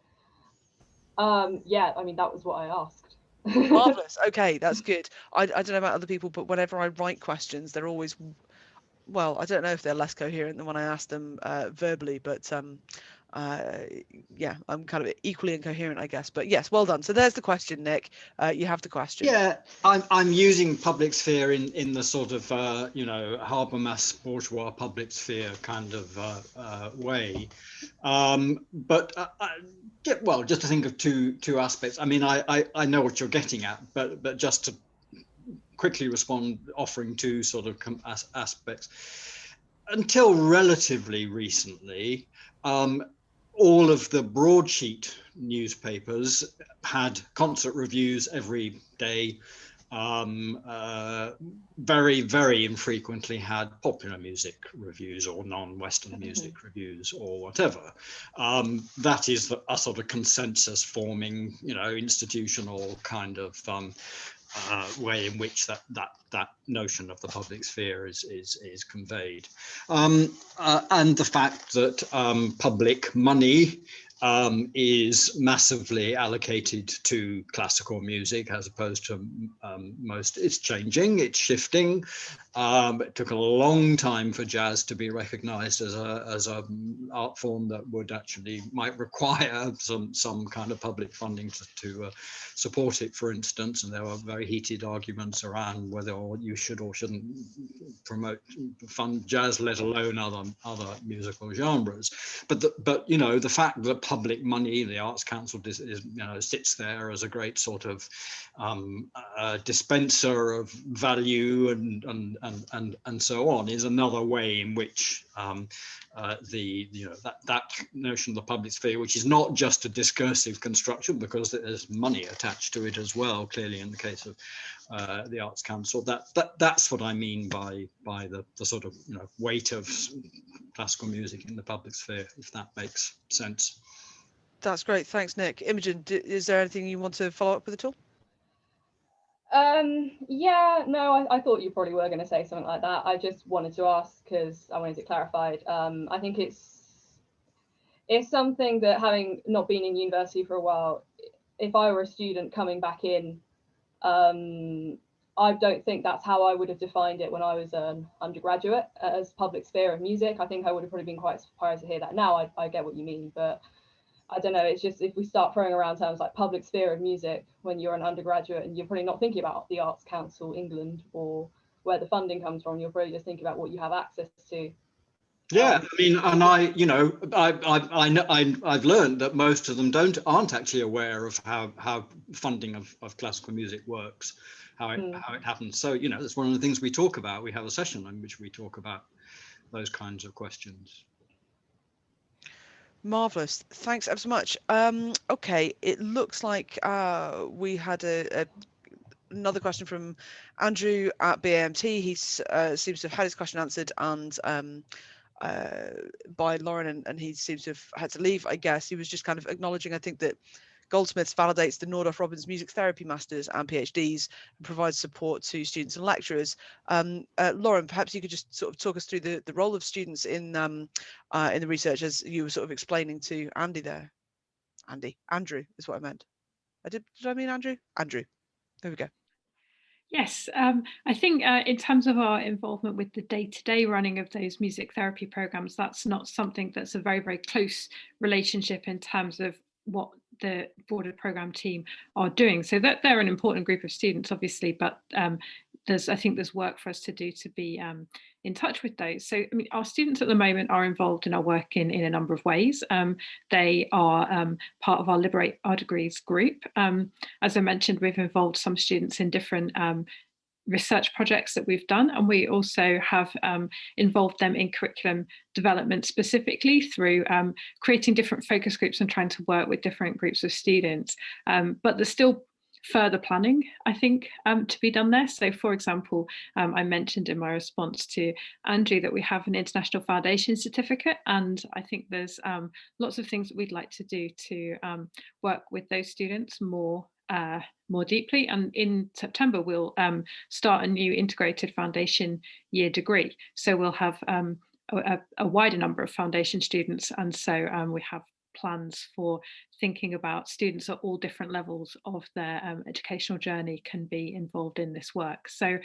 Yeah, I mean, that was what I asked. Marvelous. Okay, that's good. I don't know about other people, but whenever I write questions, they're always, well, I don't know if they're less coherent than when I ask them verbally, but yeah, I'm kind of equally incoherent, I guess. But yes, well done. So there's the question, Nick. You have the question. Yeah, I'm using public sphere in the sort of Habermas bourgeois public sphere kind of way, but well, just to think of two aspects. I mean, I know what you're getting at, but just to quickly respond, offering two sort of aspects. Until relatively recently, all of the broadsheet newspapers had concert reviews every day. Very infrequently had popular music reviews or non-Western music reviews or whatever. That is a sort of consensus forming, institutional kind of way in which that notion of the public sphere is conveyed, and the fact that public money is massively allocated to classical music as opposed to most. It's changing, it's shifting. It took a long time for jazz to be recognized as a art form that would actually might require some kind of public funding to support it, for instance. And there were very heated arguments around whether you should or shouldn't fund jazz, let alone other musical genres. But the fact that public money, the Arts Council sits there as a great sort of dispenser of value and so on, is another way in which that notion of the public sphere, which is not just a discursive construction because there's money attached to it as well, clearly in the case of the Arts Council, that's what I mean by the sort of weight of classical music in the public sphere, if that makes sense. That's great. Thanks, Nick. Imogen, is there anything you want to follow up with at all? Yeah, no, I thought you probably were going to say something like that. I just wanted to ask because I wanted it clarified. I think it's something that, having not been in university for a while, if I were a student coming back in, I don't think that's how I would have defined it when I was an undergraduate as public sphere of music. I think I would have probably been quite surprised to hear that. Now I get what you mean, but I don't know, it's just, if we start throwing around terms like public sphere of music when you're an undergraduate, and you're probably not thinking about the Arts Council England or where the funding comes from, you're probably just thinking about what you have access to. Yeah, I mean, and I've learned that most of them aren't actually aware of how funding of classical music works, how it happens. So, you know, that's one of the things we talk about. We have a session in which we talk about those kinds of questions. Marvelous. Thanks ever so much. Okay, it looks like we had another question from Andrew at BAMT. He seems to have had his question answered and by Lauren, and he seems to have had to leave, I guess. He was just kind of acknowledging, I think, that Goldsmiths validates the Nordhoff-Robbins Music Therapy Masters and PhDs and provides support to students and lecturers. Lauren, perhaps you could just sort of talk us through the role of students in the research, as you were sort of explaining to Andy there. Andrew is what I meant. Did I mean Andrew? Andrew. There we go. Yes, I think in terms of our involvement with the day-to-day running of those music therapy programs, that's not something that's a very, very close relationship in terms of what the broader program team are doing. So that they're an important group of students, obviously, but I think there's work for us to do to be in touch with those. So, I mean, our students at the moment are involved in our work in a number of ways. They are part of our Liberate Our Degrees group. As I mentioned, we've involved some students in different research projects that we've done, and we also have involved them in curriculum development, specifically through creating different focus groups and trying to work with different groups of students. But there's still further planning, I think, to be done there. So, for example, I mentioned in my response to Andrew that we have an International Foundation certificate, and I think there's lots of things that we'd like to do to work with those students more deeply. And in September, we'll start a new integrated foundation year degree. So we'll have a wider number of foundation students. And so we have plans for thinking about students at all different levels of their educational journey can be involved in this work. So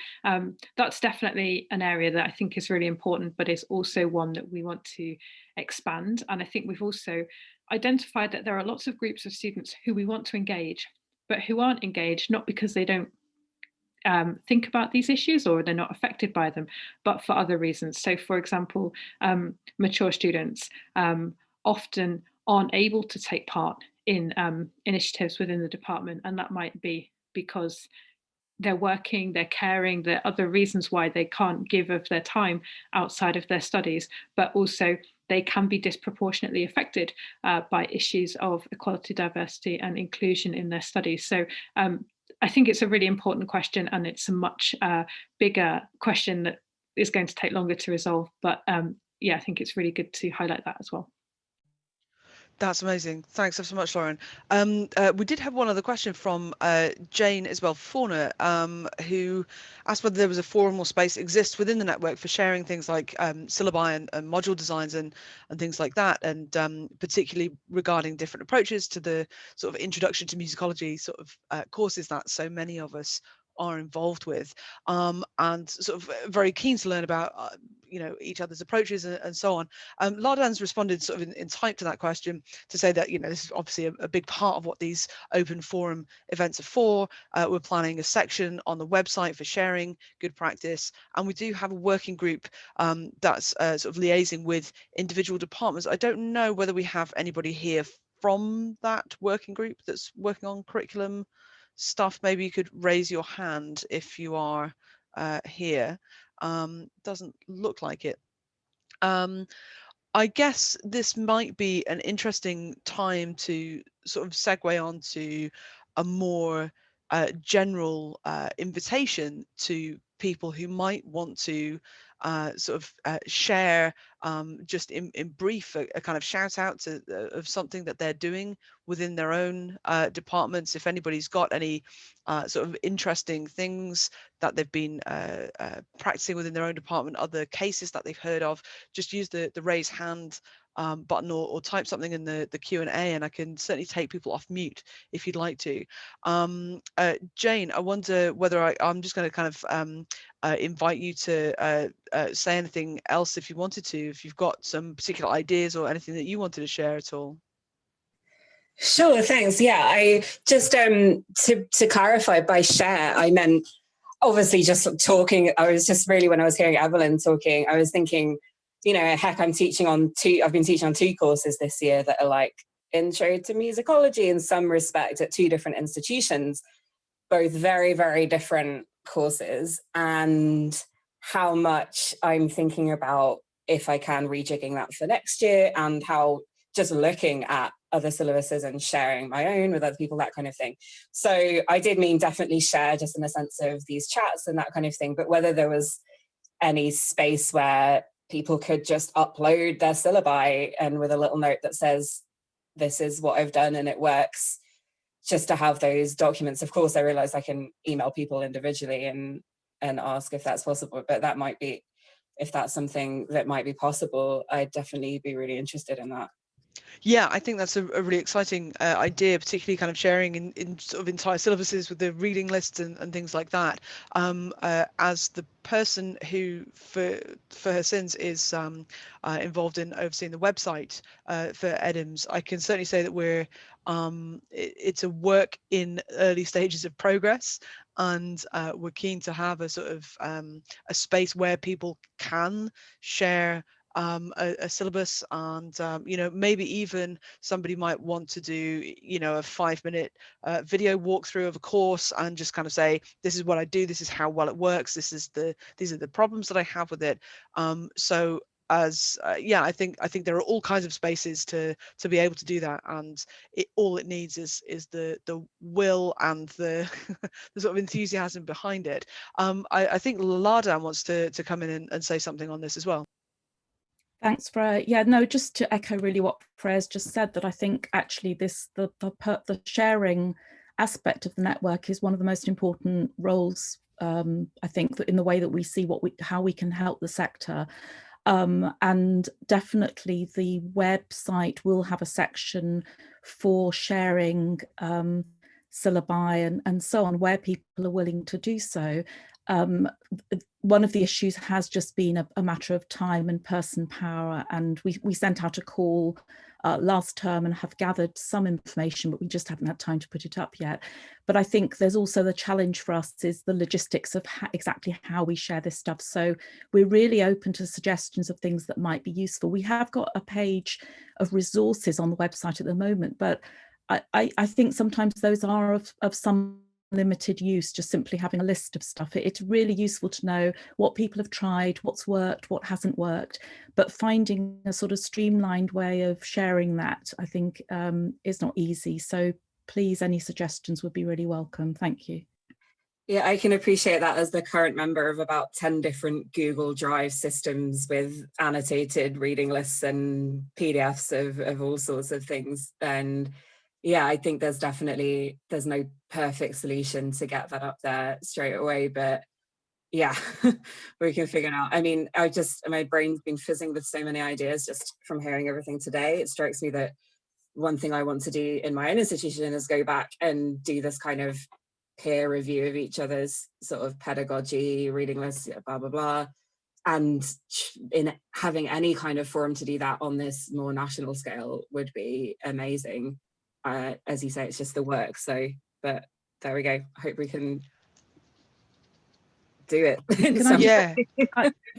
that's definitely an area that I think is really important, but is also one that we want to expand. And I think we've also identified that there are lots of groups of students who we want to engage, but who aren't engaged, not because they don't think about these issues or they're not affected by them, but for other reasons. So, for example, mature students often aren't able to take part in initiatives within the department, and that might be because they're working, they're caring, there are other reasons why they can't give of their time outside of their studies, but also they can be disproportionately affected by issues of equality, diversity and inclusion in their studies. So I think it's a really important question, and it's a much bigger question that is going to take longer to resolve. But yeah, I think it's really good to highlight that as well. That's amazing. Thanks so much, Lauren. We did have one other question from Jane Isabel Fauna, who asked whether there was a forum or space exists within the network for sharing things like syllabi and module designs and things like that, and particularly regarding different approaches to the sort of introduction to musicology sort of courses that so many of us are involved with, and sort of very keen to learn about each other's approaches and so on. Lardan's responded sort of in type to that question to say that this is obviously a big part of what these open forum events are for. We're planning a section on the website for sharing good practice, and we do have a working group that's sort of liaising with individual departments. I don't know whether we have anybody here from that working group that's working on curriculum stuff. Maybe you could raise your hand if you are here. Doesn't look like it. I guess this might be an interesting time to sort of segue on to a more general invitation to people who might want to sort of share just in brief, a kind of shout out to of something that they're doing within their own departments. If anybody's got any sort of interesting things that they've been practicing within their own department, other cases that they've heard of, just use the raise hand button or type something in the Q&A, and I can certainly take people off mute if you'd like to. Jane, I wonder whether I'm just going to kind of invite you to say anything else if you wanted to, if you've got some particular ideas or anything that you wanted to share at all. Sure, thanks. Yeah, I just to clarify, by share, I meant obviously just talking. I was just really, when I was hearing Evelyn talking, I was thinking, you know, heck, I've been teaching on 2 courses this year that are like intro to musicology in some respect at 2 different institutions, both very, very different courses, and how much I'm thinking about if I can rejigging that for next year, and how just looking at other syllabuses and sharing my own with other people, that kind of thing. So I did mean definitely share, just in the sense of these chats and that kind of thing, but whether there was any space where people could just upload their syllabi and with a little note that says, this is what I've done and it works, just to have those documents. Of course, I realize I can email people individually and ask if that's possible, but that might be, if that's something that might be possible, I'd definitely be really interested in that. Yeah, I think that's a really exciting idea, particularly kind of sharing in sort of entire syllabuses with the reading lists and things like that. As the person who, for her sins, is involved in overseeing the website for EDIMS, I can certainly say that we're it's a work in early stages of progress, and we're keen to have a sort of a space where people can share a syllabus, and you know, maybe even somebody might want to do, you know, a 5-minute video walkthrough of a course and just kind of say, this is what I do, this is how well it works, these are the problems that I have with it. So as yeah, I think there are all kinds of spaces to be able to do that, and all it needs is the will and the the sort of enthusiasm behind it. I think Lada wants to come in and say something on this as well. Thanks, Freya. Yeah, no, just to echo really what Freya's just said, that I think actually the sharing aspect of the network is one of the most important roles, I think, that in the way that we see how we can help the sector. And definitely the website will have a section for sharing syllabi and so on, where people are willing to do so. One of the issues has just been a matter of time and person power, and we sent out a call last term and have gathered some information, but we just haven't had time to put it up yet. But I think there's also the challenge for us is the logistics of exactly how we share this stuff. So we're really open to suggestions of things that might be useful. We have got a page of resources on the website at the moment, but I think sometimes those are of some limited use, just simply having a list of stuff. It's really useful to know what people have tried, what's worked, what hasn't worked, but finding a sort of streamlined way of sharing that, I think, is not easy. So please, any suggestions would be really welcome. Thank you. Yeah, I can appreciate that as the current member of about 10 different Google Drive systems with annotated reading lists and PDFs of all sorts of things. And yeah, I think there's no perfect solution to get that up there straight away, but yeah, we can figure it out. I mean, my brain's been fizzing with so many ideas just from hearing everything today. It strikes me that one thing I want to do in my own institution is go back and do this kind of peer review of each other's sort of pedagogy, reading lists, blah, blah, blah. And in having any kind of forum to do that on this more national scale would be amazing. As you say, it's just the work. So, but there we go. I hope we can do it. If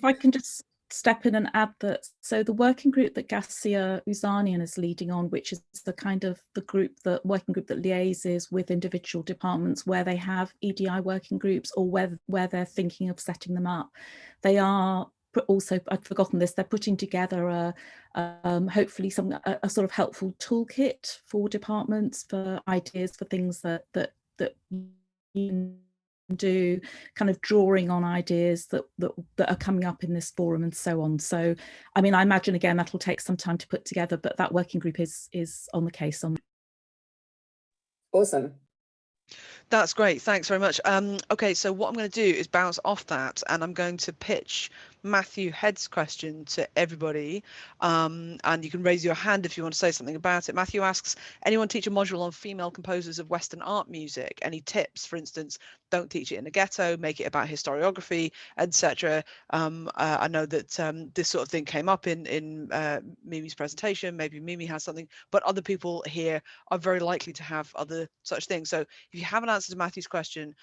I can just step in and add that, so the working group that Gassia Uzanian is leading on, which is the kind of the working group that liaises with individual departments where they have EDI working groups, or where they're thinking of setting them up, they are also, I'd forgotten this, they're putting together hopefully a sort of helpful toolkit for departments, for ideas, for things that you do, kind of drawing on ideas that are coming up in this forum and so on. So, I mean, I imagine again that'll take some time to put together, but that working group is on the case. Awesome. That's great. Thanks very much. Okay, so what I'm going to do is bounce off that, and I'm going to pitch Matthew Head's question to everybody, and you can raise your hand if you want to say something about it. Matthew asks, anyone teach a module on female composers of Western art music? Any tips? For instance, don't teach it in a ghetto, make it about historiography, etc. I know that this sort of thing came up in Mimi's presentation. Maybe Mimi has something, but other people here are very likely to have other such things. So if you have an answer to Matthew's question,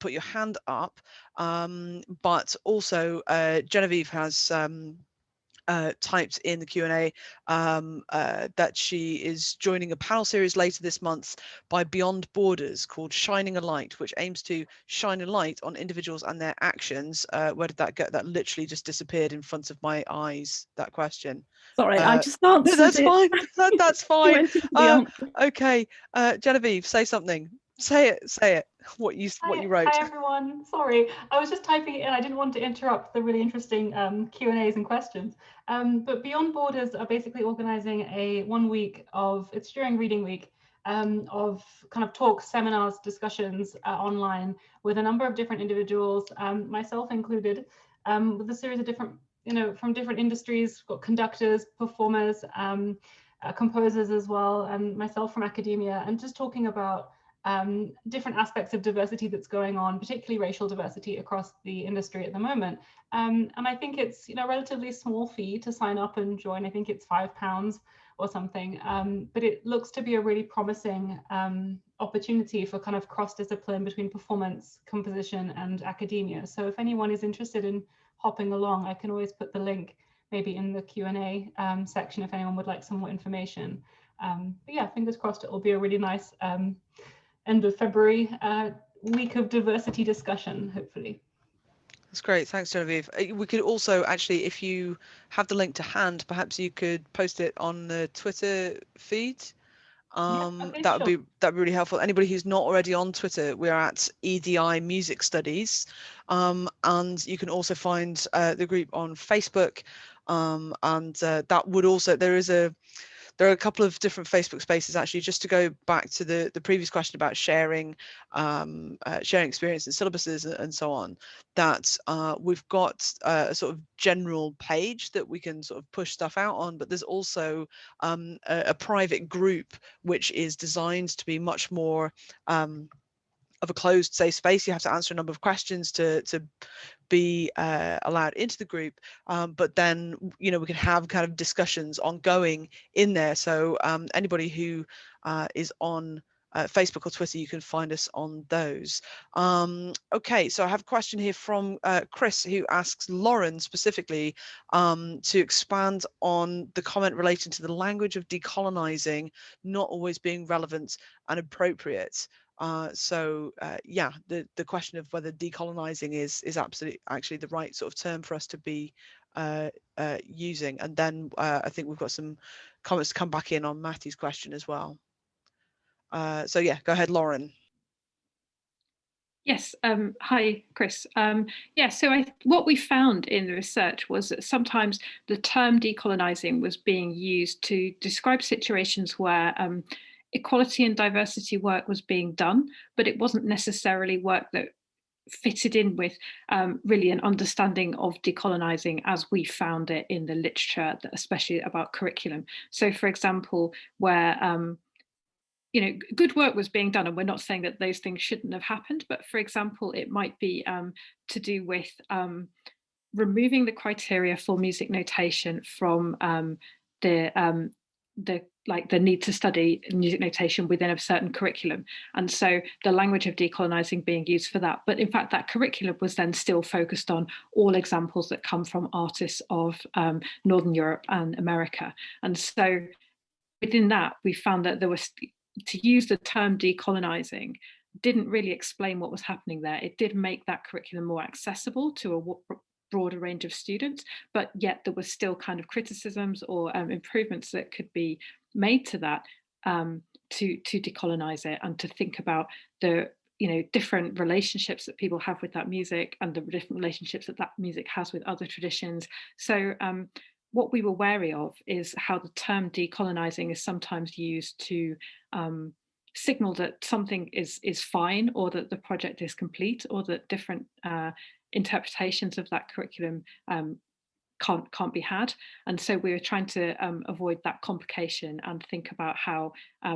put your hand up. But also Genevieve has typed in the Q&A that she is joining a panel series later this month by Beyond Borders called Shining a Light, which aims to shine a light on individuals and their actions. Where did that go? That literally just disappeared in front of my eyes, that question. Sorry, I just answered. No, that's fine. That's fine. Okay, Genevieve, say something. Say it. What you wrote. Hi everyone. Sorry, I was just typing it in. I didn't want to interrupt the really interesting Q&As and questions. But Beyond Borders are basically organising a 1 week of, it's during reading week, of kind of talks, seminars, discussions online with a number of different individuals, myself included, with a series of different, from different industries. We've got conductors, performers, composers as well, and myself from academia, and just talking about different aspects of diversity that's going on, particularly racial diversity across the industry at the moment. And I think it's a relatively small fee to sign up and join. I think it's £5 or something, but it looks to be a really promising opportunity for kind of cross-discipline between performance, composition and academia. So if anyone is interested in hopping along, I can always put the link maybe in the Q&A section if anyone would like some more information. But yeah, fingers crossed it will be a really nice end of February week of diversity discussion, hopefully. That's great. Thanks, Genevieve. We could also actually, if you have the link to hand, perhaps you could post it on the Twitter feed. That would be really helpful. Anybody who's not already on Twitter, we're at EDI Music Studies, and you can also find the group on Facebook, and that would also, there are a couple of different Facebook spaces actually, just to go back to the previous question about sharing experience and syllabuses and so on, that we've got a sort of general page that we can sort of push stuff out on, but there's also a private group which is designed to be much more of a closed, safe space. You have to answer a number of questions to be allowed into the group, but then we can have kind of discussions ongoing in there. So anybody who is on Facebook or Twitter, you can find us on those. Okay, so I have a question here from Chris, who asks Lauren specifically to expand on the comment relating to the language of decolonizing not always being relevant and appropriate. Yeah, the question of whether decolonizing is absolutely actually the right sort of term for us to be using. And then I think we've got some comments to come back in on Matthew's question as well. So yeah, go ahead, Lauren. Yes, hi, Chris. Yeah, so what we found in the research was that sometimes the term decolonizing was being used to describe situations where equality and diversity work was being done, but it wasn't necessarily work that fitted in with really an understanding of decolonizing as we found it in the literature, especially about curriculum. So for example, where good work was being done, and we're not saying that those things shouldn't have happened, but for example, it might be to do with removing the criteria for music notation from the need to study music notation within a certain curriculum. And so the language of decolonizing being used for that. But in fact, that curriculum was then still focused on all examples that come from artists of Northern Europe and America. And so within that, we found that there was, to use the term decolonizing didn't really explain what was happening there. It did make that curriculum more accessible to a broader range of students, but yet there was still kind of criticisms or improvements that could be made to that to decolonize it and to think about the different relationships that people have with that music and the different relationships that that music has with other traditions. So what we were wary of is how the term decolonizing is sometimes used to signal that something is fine, or that the project is complete, or that different interpretations of that curriculum can't be had. And so we were trying to avoid that complication and think about how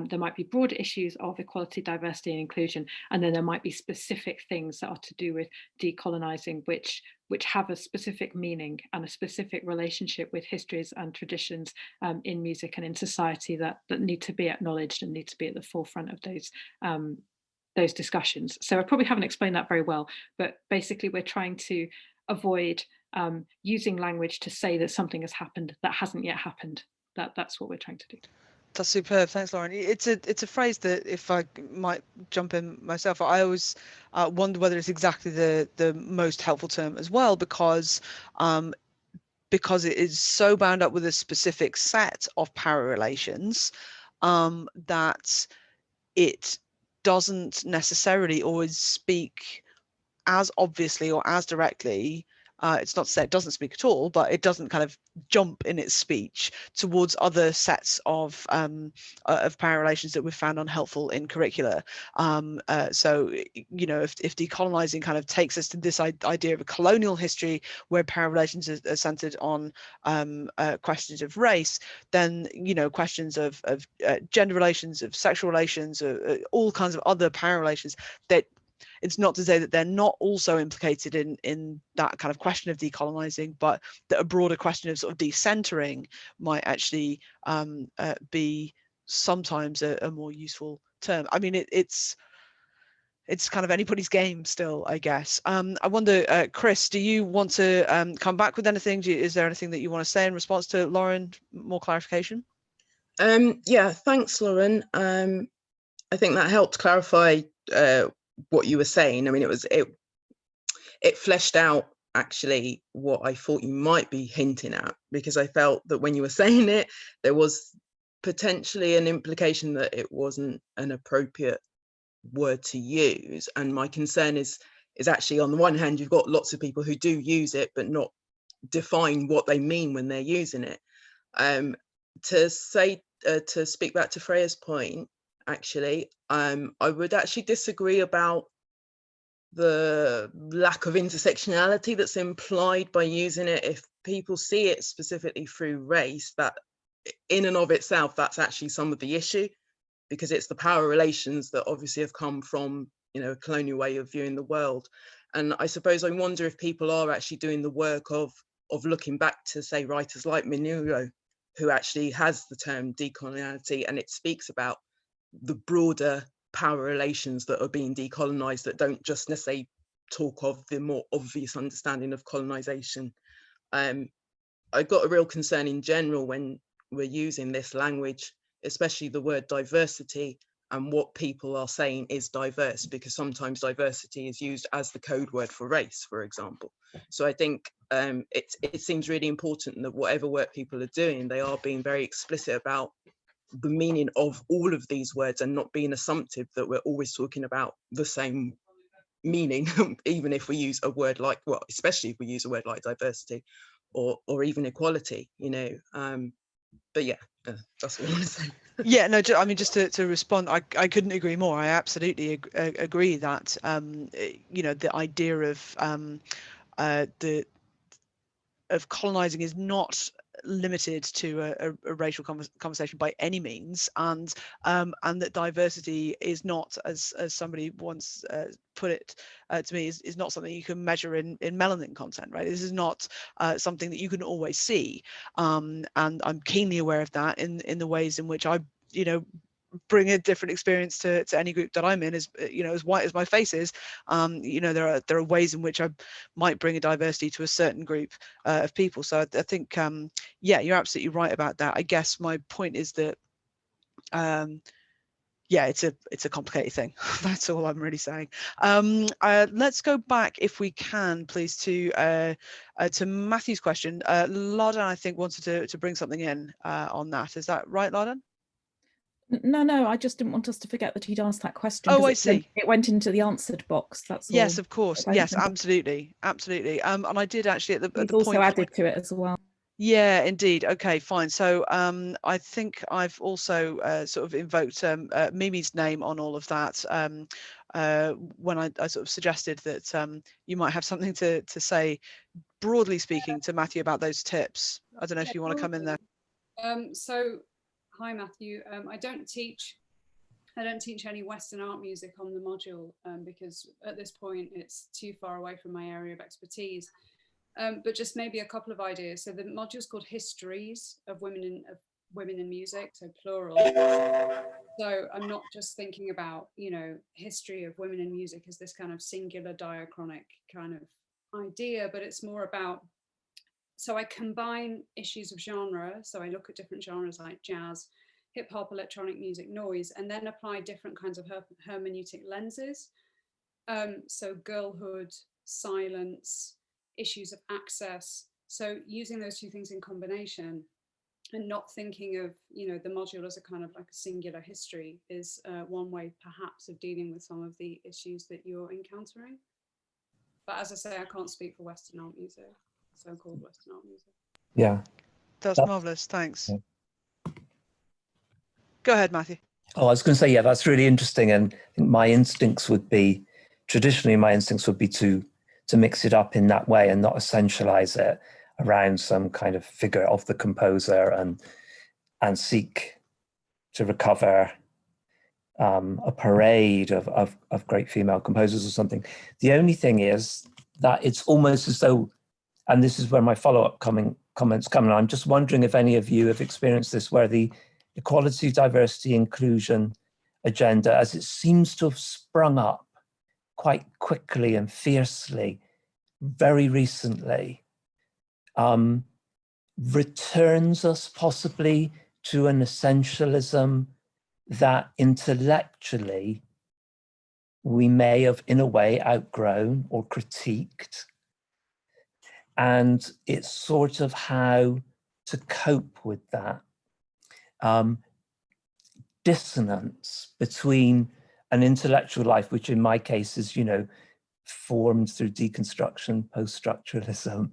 there might be broader issues of equality, diversity and inclusion, and then there might be specific things that are to do with decolonizing which have a specific meaning and a specific relationship with histories and traditions in music and in society that need to be acknowledged and need to be at the forefront of those discussions. So I probably haven't explained that very well, but basically we're trying to avoid using language to say that something has happened that hasn't yet happened. That's what we're trying to do. That's superb. Thanks, Lauren. It's a phrase that, if I might jump in myself, I always wonder whether it's exactly the most helpful term as well, because it is so bound up with a specific set of power relations that it doesn't necessarily always speak as obviously or as directly. It's not to say it doesn't speak at all, but it doesn't kind of jump in its speech towards other sets of power relations that we've found unhelpful in curricula. So, if decolonizing kind of takes us to this idea of a colonial history where power relations are centered on questions of race, then, questions of gender relations, of sexual relations, all kinds of other power relations, that it's not to say that they're not also implicated in that kind of question of decolonizing, but that a broader question of sort of decentering might actually be sometimes a more useful term. I mean, it's kind of anybody's game still, I guess. I wonder, Chris, do you want to come back with anything? Is there anything that you want to say in response to Lauren? More clarification? Yeah, thanks, Lauren. I think that helped clarify what you were saying. I mean, it fleshed out actually what I thought you might be hinting at, because I felt that when you were saying it, there was potentially an implication that it wasn't an appropriate word to use. And my concern is actually, on the one hand, you've got lots of people who do use it but not define what they mean when they're using it. To speak back to Freya's point, actually, I would actually disagree about the lack of intersectionality that's implied by using it. If people see it specifically through race, that in and of itself, that's actually some of the issue, because it's the power relations that obviously have come from, a colonial way of viewing the world. And I suppose I wonder if people are actually doing the work of looking back to, say, writers like Minuro, who actually has the term decoloniality, and it speaks about the broader power relations that are being decolonized, that don't just necessarily talk of the more obvious understanding of colonization. I've got a real concern in general when we're using this language, especially the word diversity, and what people are saying is diverse, because sometimes diversity is used as the code word for race, for example. So I think it seems really important that whatever work people are doing, they are being very explicit about the meaning of all of these words, and not being assumptive that we're always talking about the same meaning, even if we use a word like, well, especially if we use a word like diversity or even equality, but yeah, that's what I want to say. Yeah, no, I mean, just to respond, I couldn't agree more. I absolutely agree that the idea of colonizing is not limited to a racial conversation by any means, and that diversity is not, as somebody once put it to me, is not something you can measure in melanin content, right? This is not something that you can always see, and I'm keenly aware of that in the ways in which I bring a different experience to any group that I'm in. As as white as my face is, there are ways in which I might bring a diversity to a certain group of people. So I think yeah, you're absolutely right about that. I guess my point is that yeah, it's a complicated thing. That's all I'm really saying. Let's go back, if we can, please, to Matthew's question. Lauren, I think, wanted to bring something in on that. Is that right, Lauren? No, I just didn't want us to forget that he'd asked that question. Oh, I it see. It went into the answered box. That's all. Yes, of course. Yes, absolutely, absolutely. And I did actually at the He's also point added to it as well. Yeah, indeed. Okay, fine. So I think I've also sort of invoked Mimi's name on all of that when I sort of suggested that you might have something to say, broadly speaking, to Matthew about those tips. I don't know if you want to come in there. So, hi Matthew. I don't teach any Western art music on the module because at this point it's too far away from my area of expertise. But just maybe a couple of ideas. So the module's called Histories of Women in Music, so plural. So I'm not just thinking about, you know, history of women in music as this kind of singular diachronic kind of idea, but it's more about, so I combine issues of genre. So I look at different genres like jazz, hip hop, electronic music, noise, and then apply different kinds of hermeneutic lenses. So girlhood, silence, issues of access. So using those two things in combination and not thinking of, you know, the module as a kind of like a singular history is one way perhaps of dealing with some of the issues that you're encountering. But as I say, I can't speak for Western art music, so-called Western art music. Yeah. That's marvelous. Thanks. Yeah. Go ahead, Matthew. Oh, I was going to say, yeah, that's really interesting. And my instincts would be, traditionally, my instincts would be to mix it up in that way and not essentialize it around some kind of figure of the composer and seek to recover a parade of great female composers or something. The only thing is that it's almost as though, and this is where my follow-up comments come, and I'm just wondering if any of you have experienced this, where the equality, diversity, inclusion agenda, as it seems to have sprung up quite quickly and fiercely very recently, returns us possibly to an essentialism that intellectually we may have in a way outgrown or critiqued. And it's sort of how to cope with that dissonance between an intellectual life, which in my case is, you know, formed through deconstruction, post-structuralism,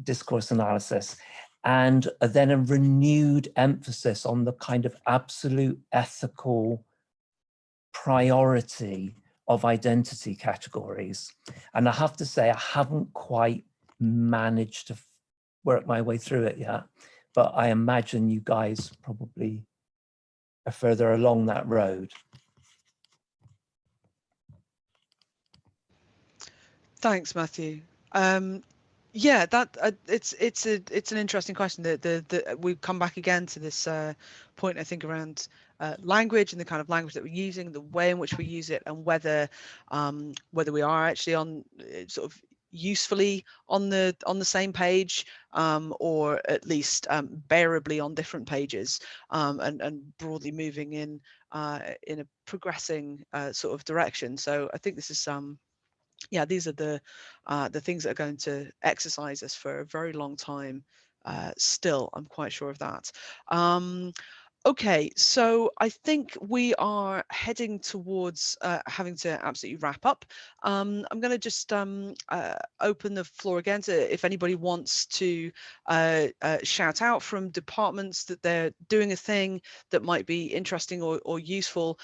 discourse analysis, and then a renewed emphasis on the kind of absolute ethical priority of identity categories. And I have to say, I haven't quite managed to work my way through it yet, but I imagine you guys probably are further along that road. Thanks, Matthew. Yeah, that it's an interesting question. That we come back again to this point, I think, around language and the kind of language that we're using, the way in which we use it, and whether we are actually on sort of usefully on the same page, or at least bearably on different pages, and broadly moving in a progressing sort of direction. So I think this is yeah, these are the things that are going to exercise us for a very long time still. I'm quite sure of that. Okay, so I think we are heading towards having to absolutely wrap up. I'm going to just open the floor again to if anybody wants to shout out from departments that they're doing a thing that might be interesting or useful.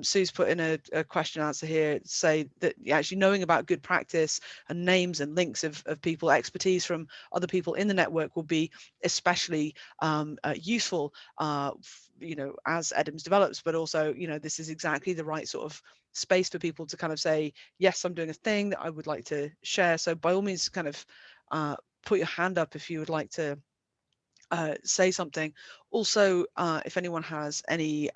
Sue's put in a question answer here, say that actually knowing about good practice and names and links of people, expertise from other people in the network will be especially useful, you know, as EDIMS develops, but also, you know, this is exactly the right sort of space for people to kind of say, yes, I'm doing a thing that I would like to share. So by all means, kind of put your hand up if you would like to say something. Also, if anyone has any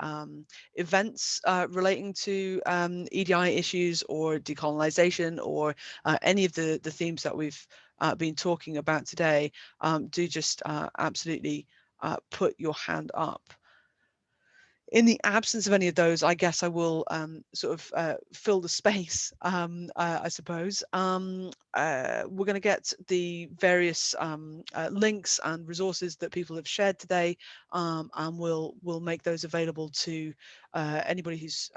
events relating to EDI issues or decolonization or any of the themes that we've been talking about today, do just absolutely put your hand up. In the absence of any of those, I guess I will sort of fill the space, I suppose. We're going to get the various links and resources that people have shared today, and we'll make those available to anybody who's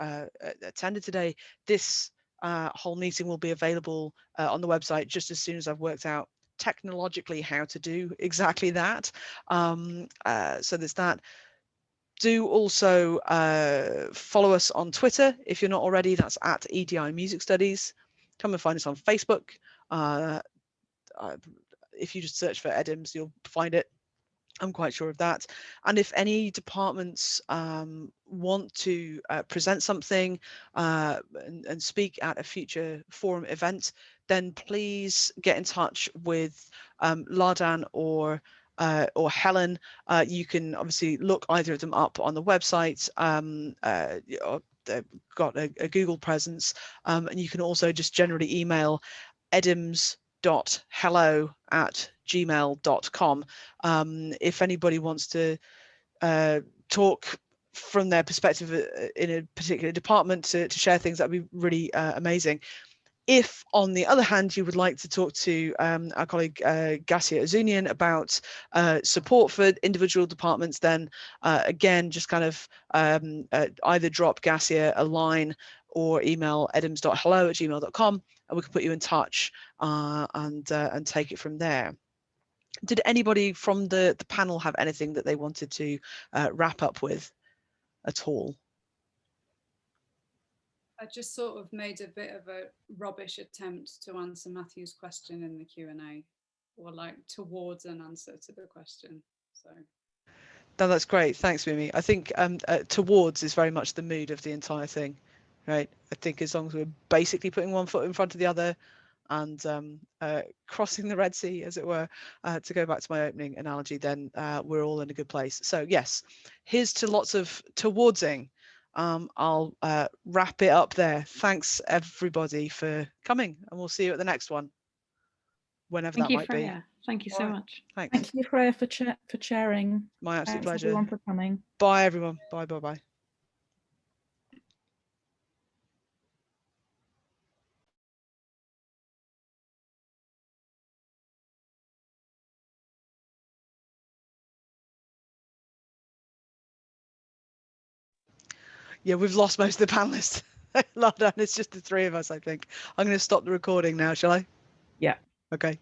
attended today. This whole meeting will be available on the website just as soon as I've worked out technologically how to do exactly that. So there's that. Do also follow us on Twitter if you're not already. That's at EDI Music Studies. Come and find us on Facebook. If you just search for EDIMS, you'll find it. I'm quite sure of that. And if any departments want to present something and speak at a future forum event, then please get in touch with Lardan or Helen. You can obviously look either of them up on the website. They've got a Google presence, and you can also just generally email edims.hello@gmail.com. If anybody wants to talk from their perspective in a particular department to share things, that'd be really amazing. If, on the other hand, you would like to talk to our colleague Gasia Azunian about support for individual departments, then again, just kind of either drop Gasia a line or email edims.hello@gmail.com, and we can put you in touch and take it from there. Did anybody from the panel have anything that they wanted to wrap up with at all? I just sort of made a bit of a rubbish attempt to answer Matthew's question in the Q&A, or like towards an answer to the question. So. No, that's great. Thanks, Mimi. I think towards is very much the mood of the entire thing, right? I think as long as we're basically putting one foot in front of the other and crossing the Red Sea, as it were, to go back to my opening analogy, then we're all in a good place. So yes, here's to lots of towardsing. I'll wrap it up there. Thanks everybody for coming, and we'll see you at the next one, whenever that might be. Thank you so much. Thanks. Thank you, Freya, for sharing. My absolute Thanks pleasure. everyone for coming. Bye everyone. Bye bye bye. Yeah, we've lost most of the panelists. It's just the three of us, I think. I'm going to stop the recording now, shall I? Yeah. Okay.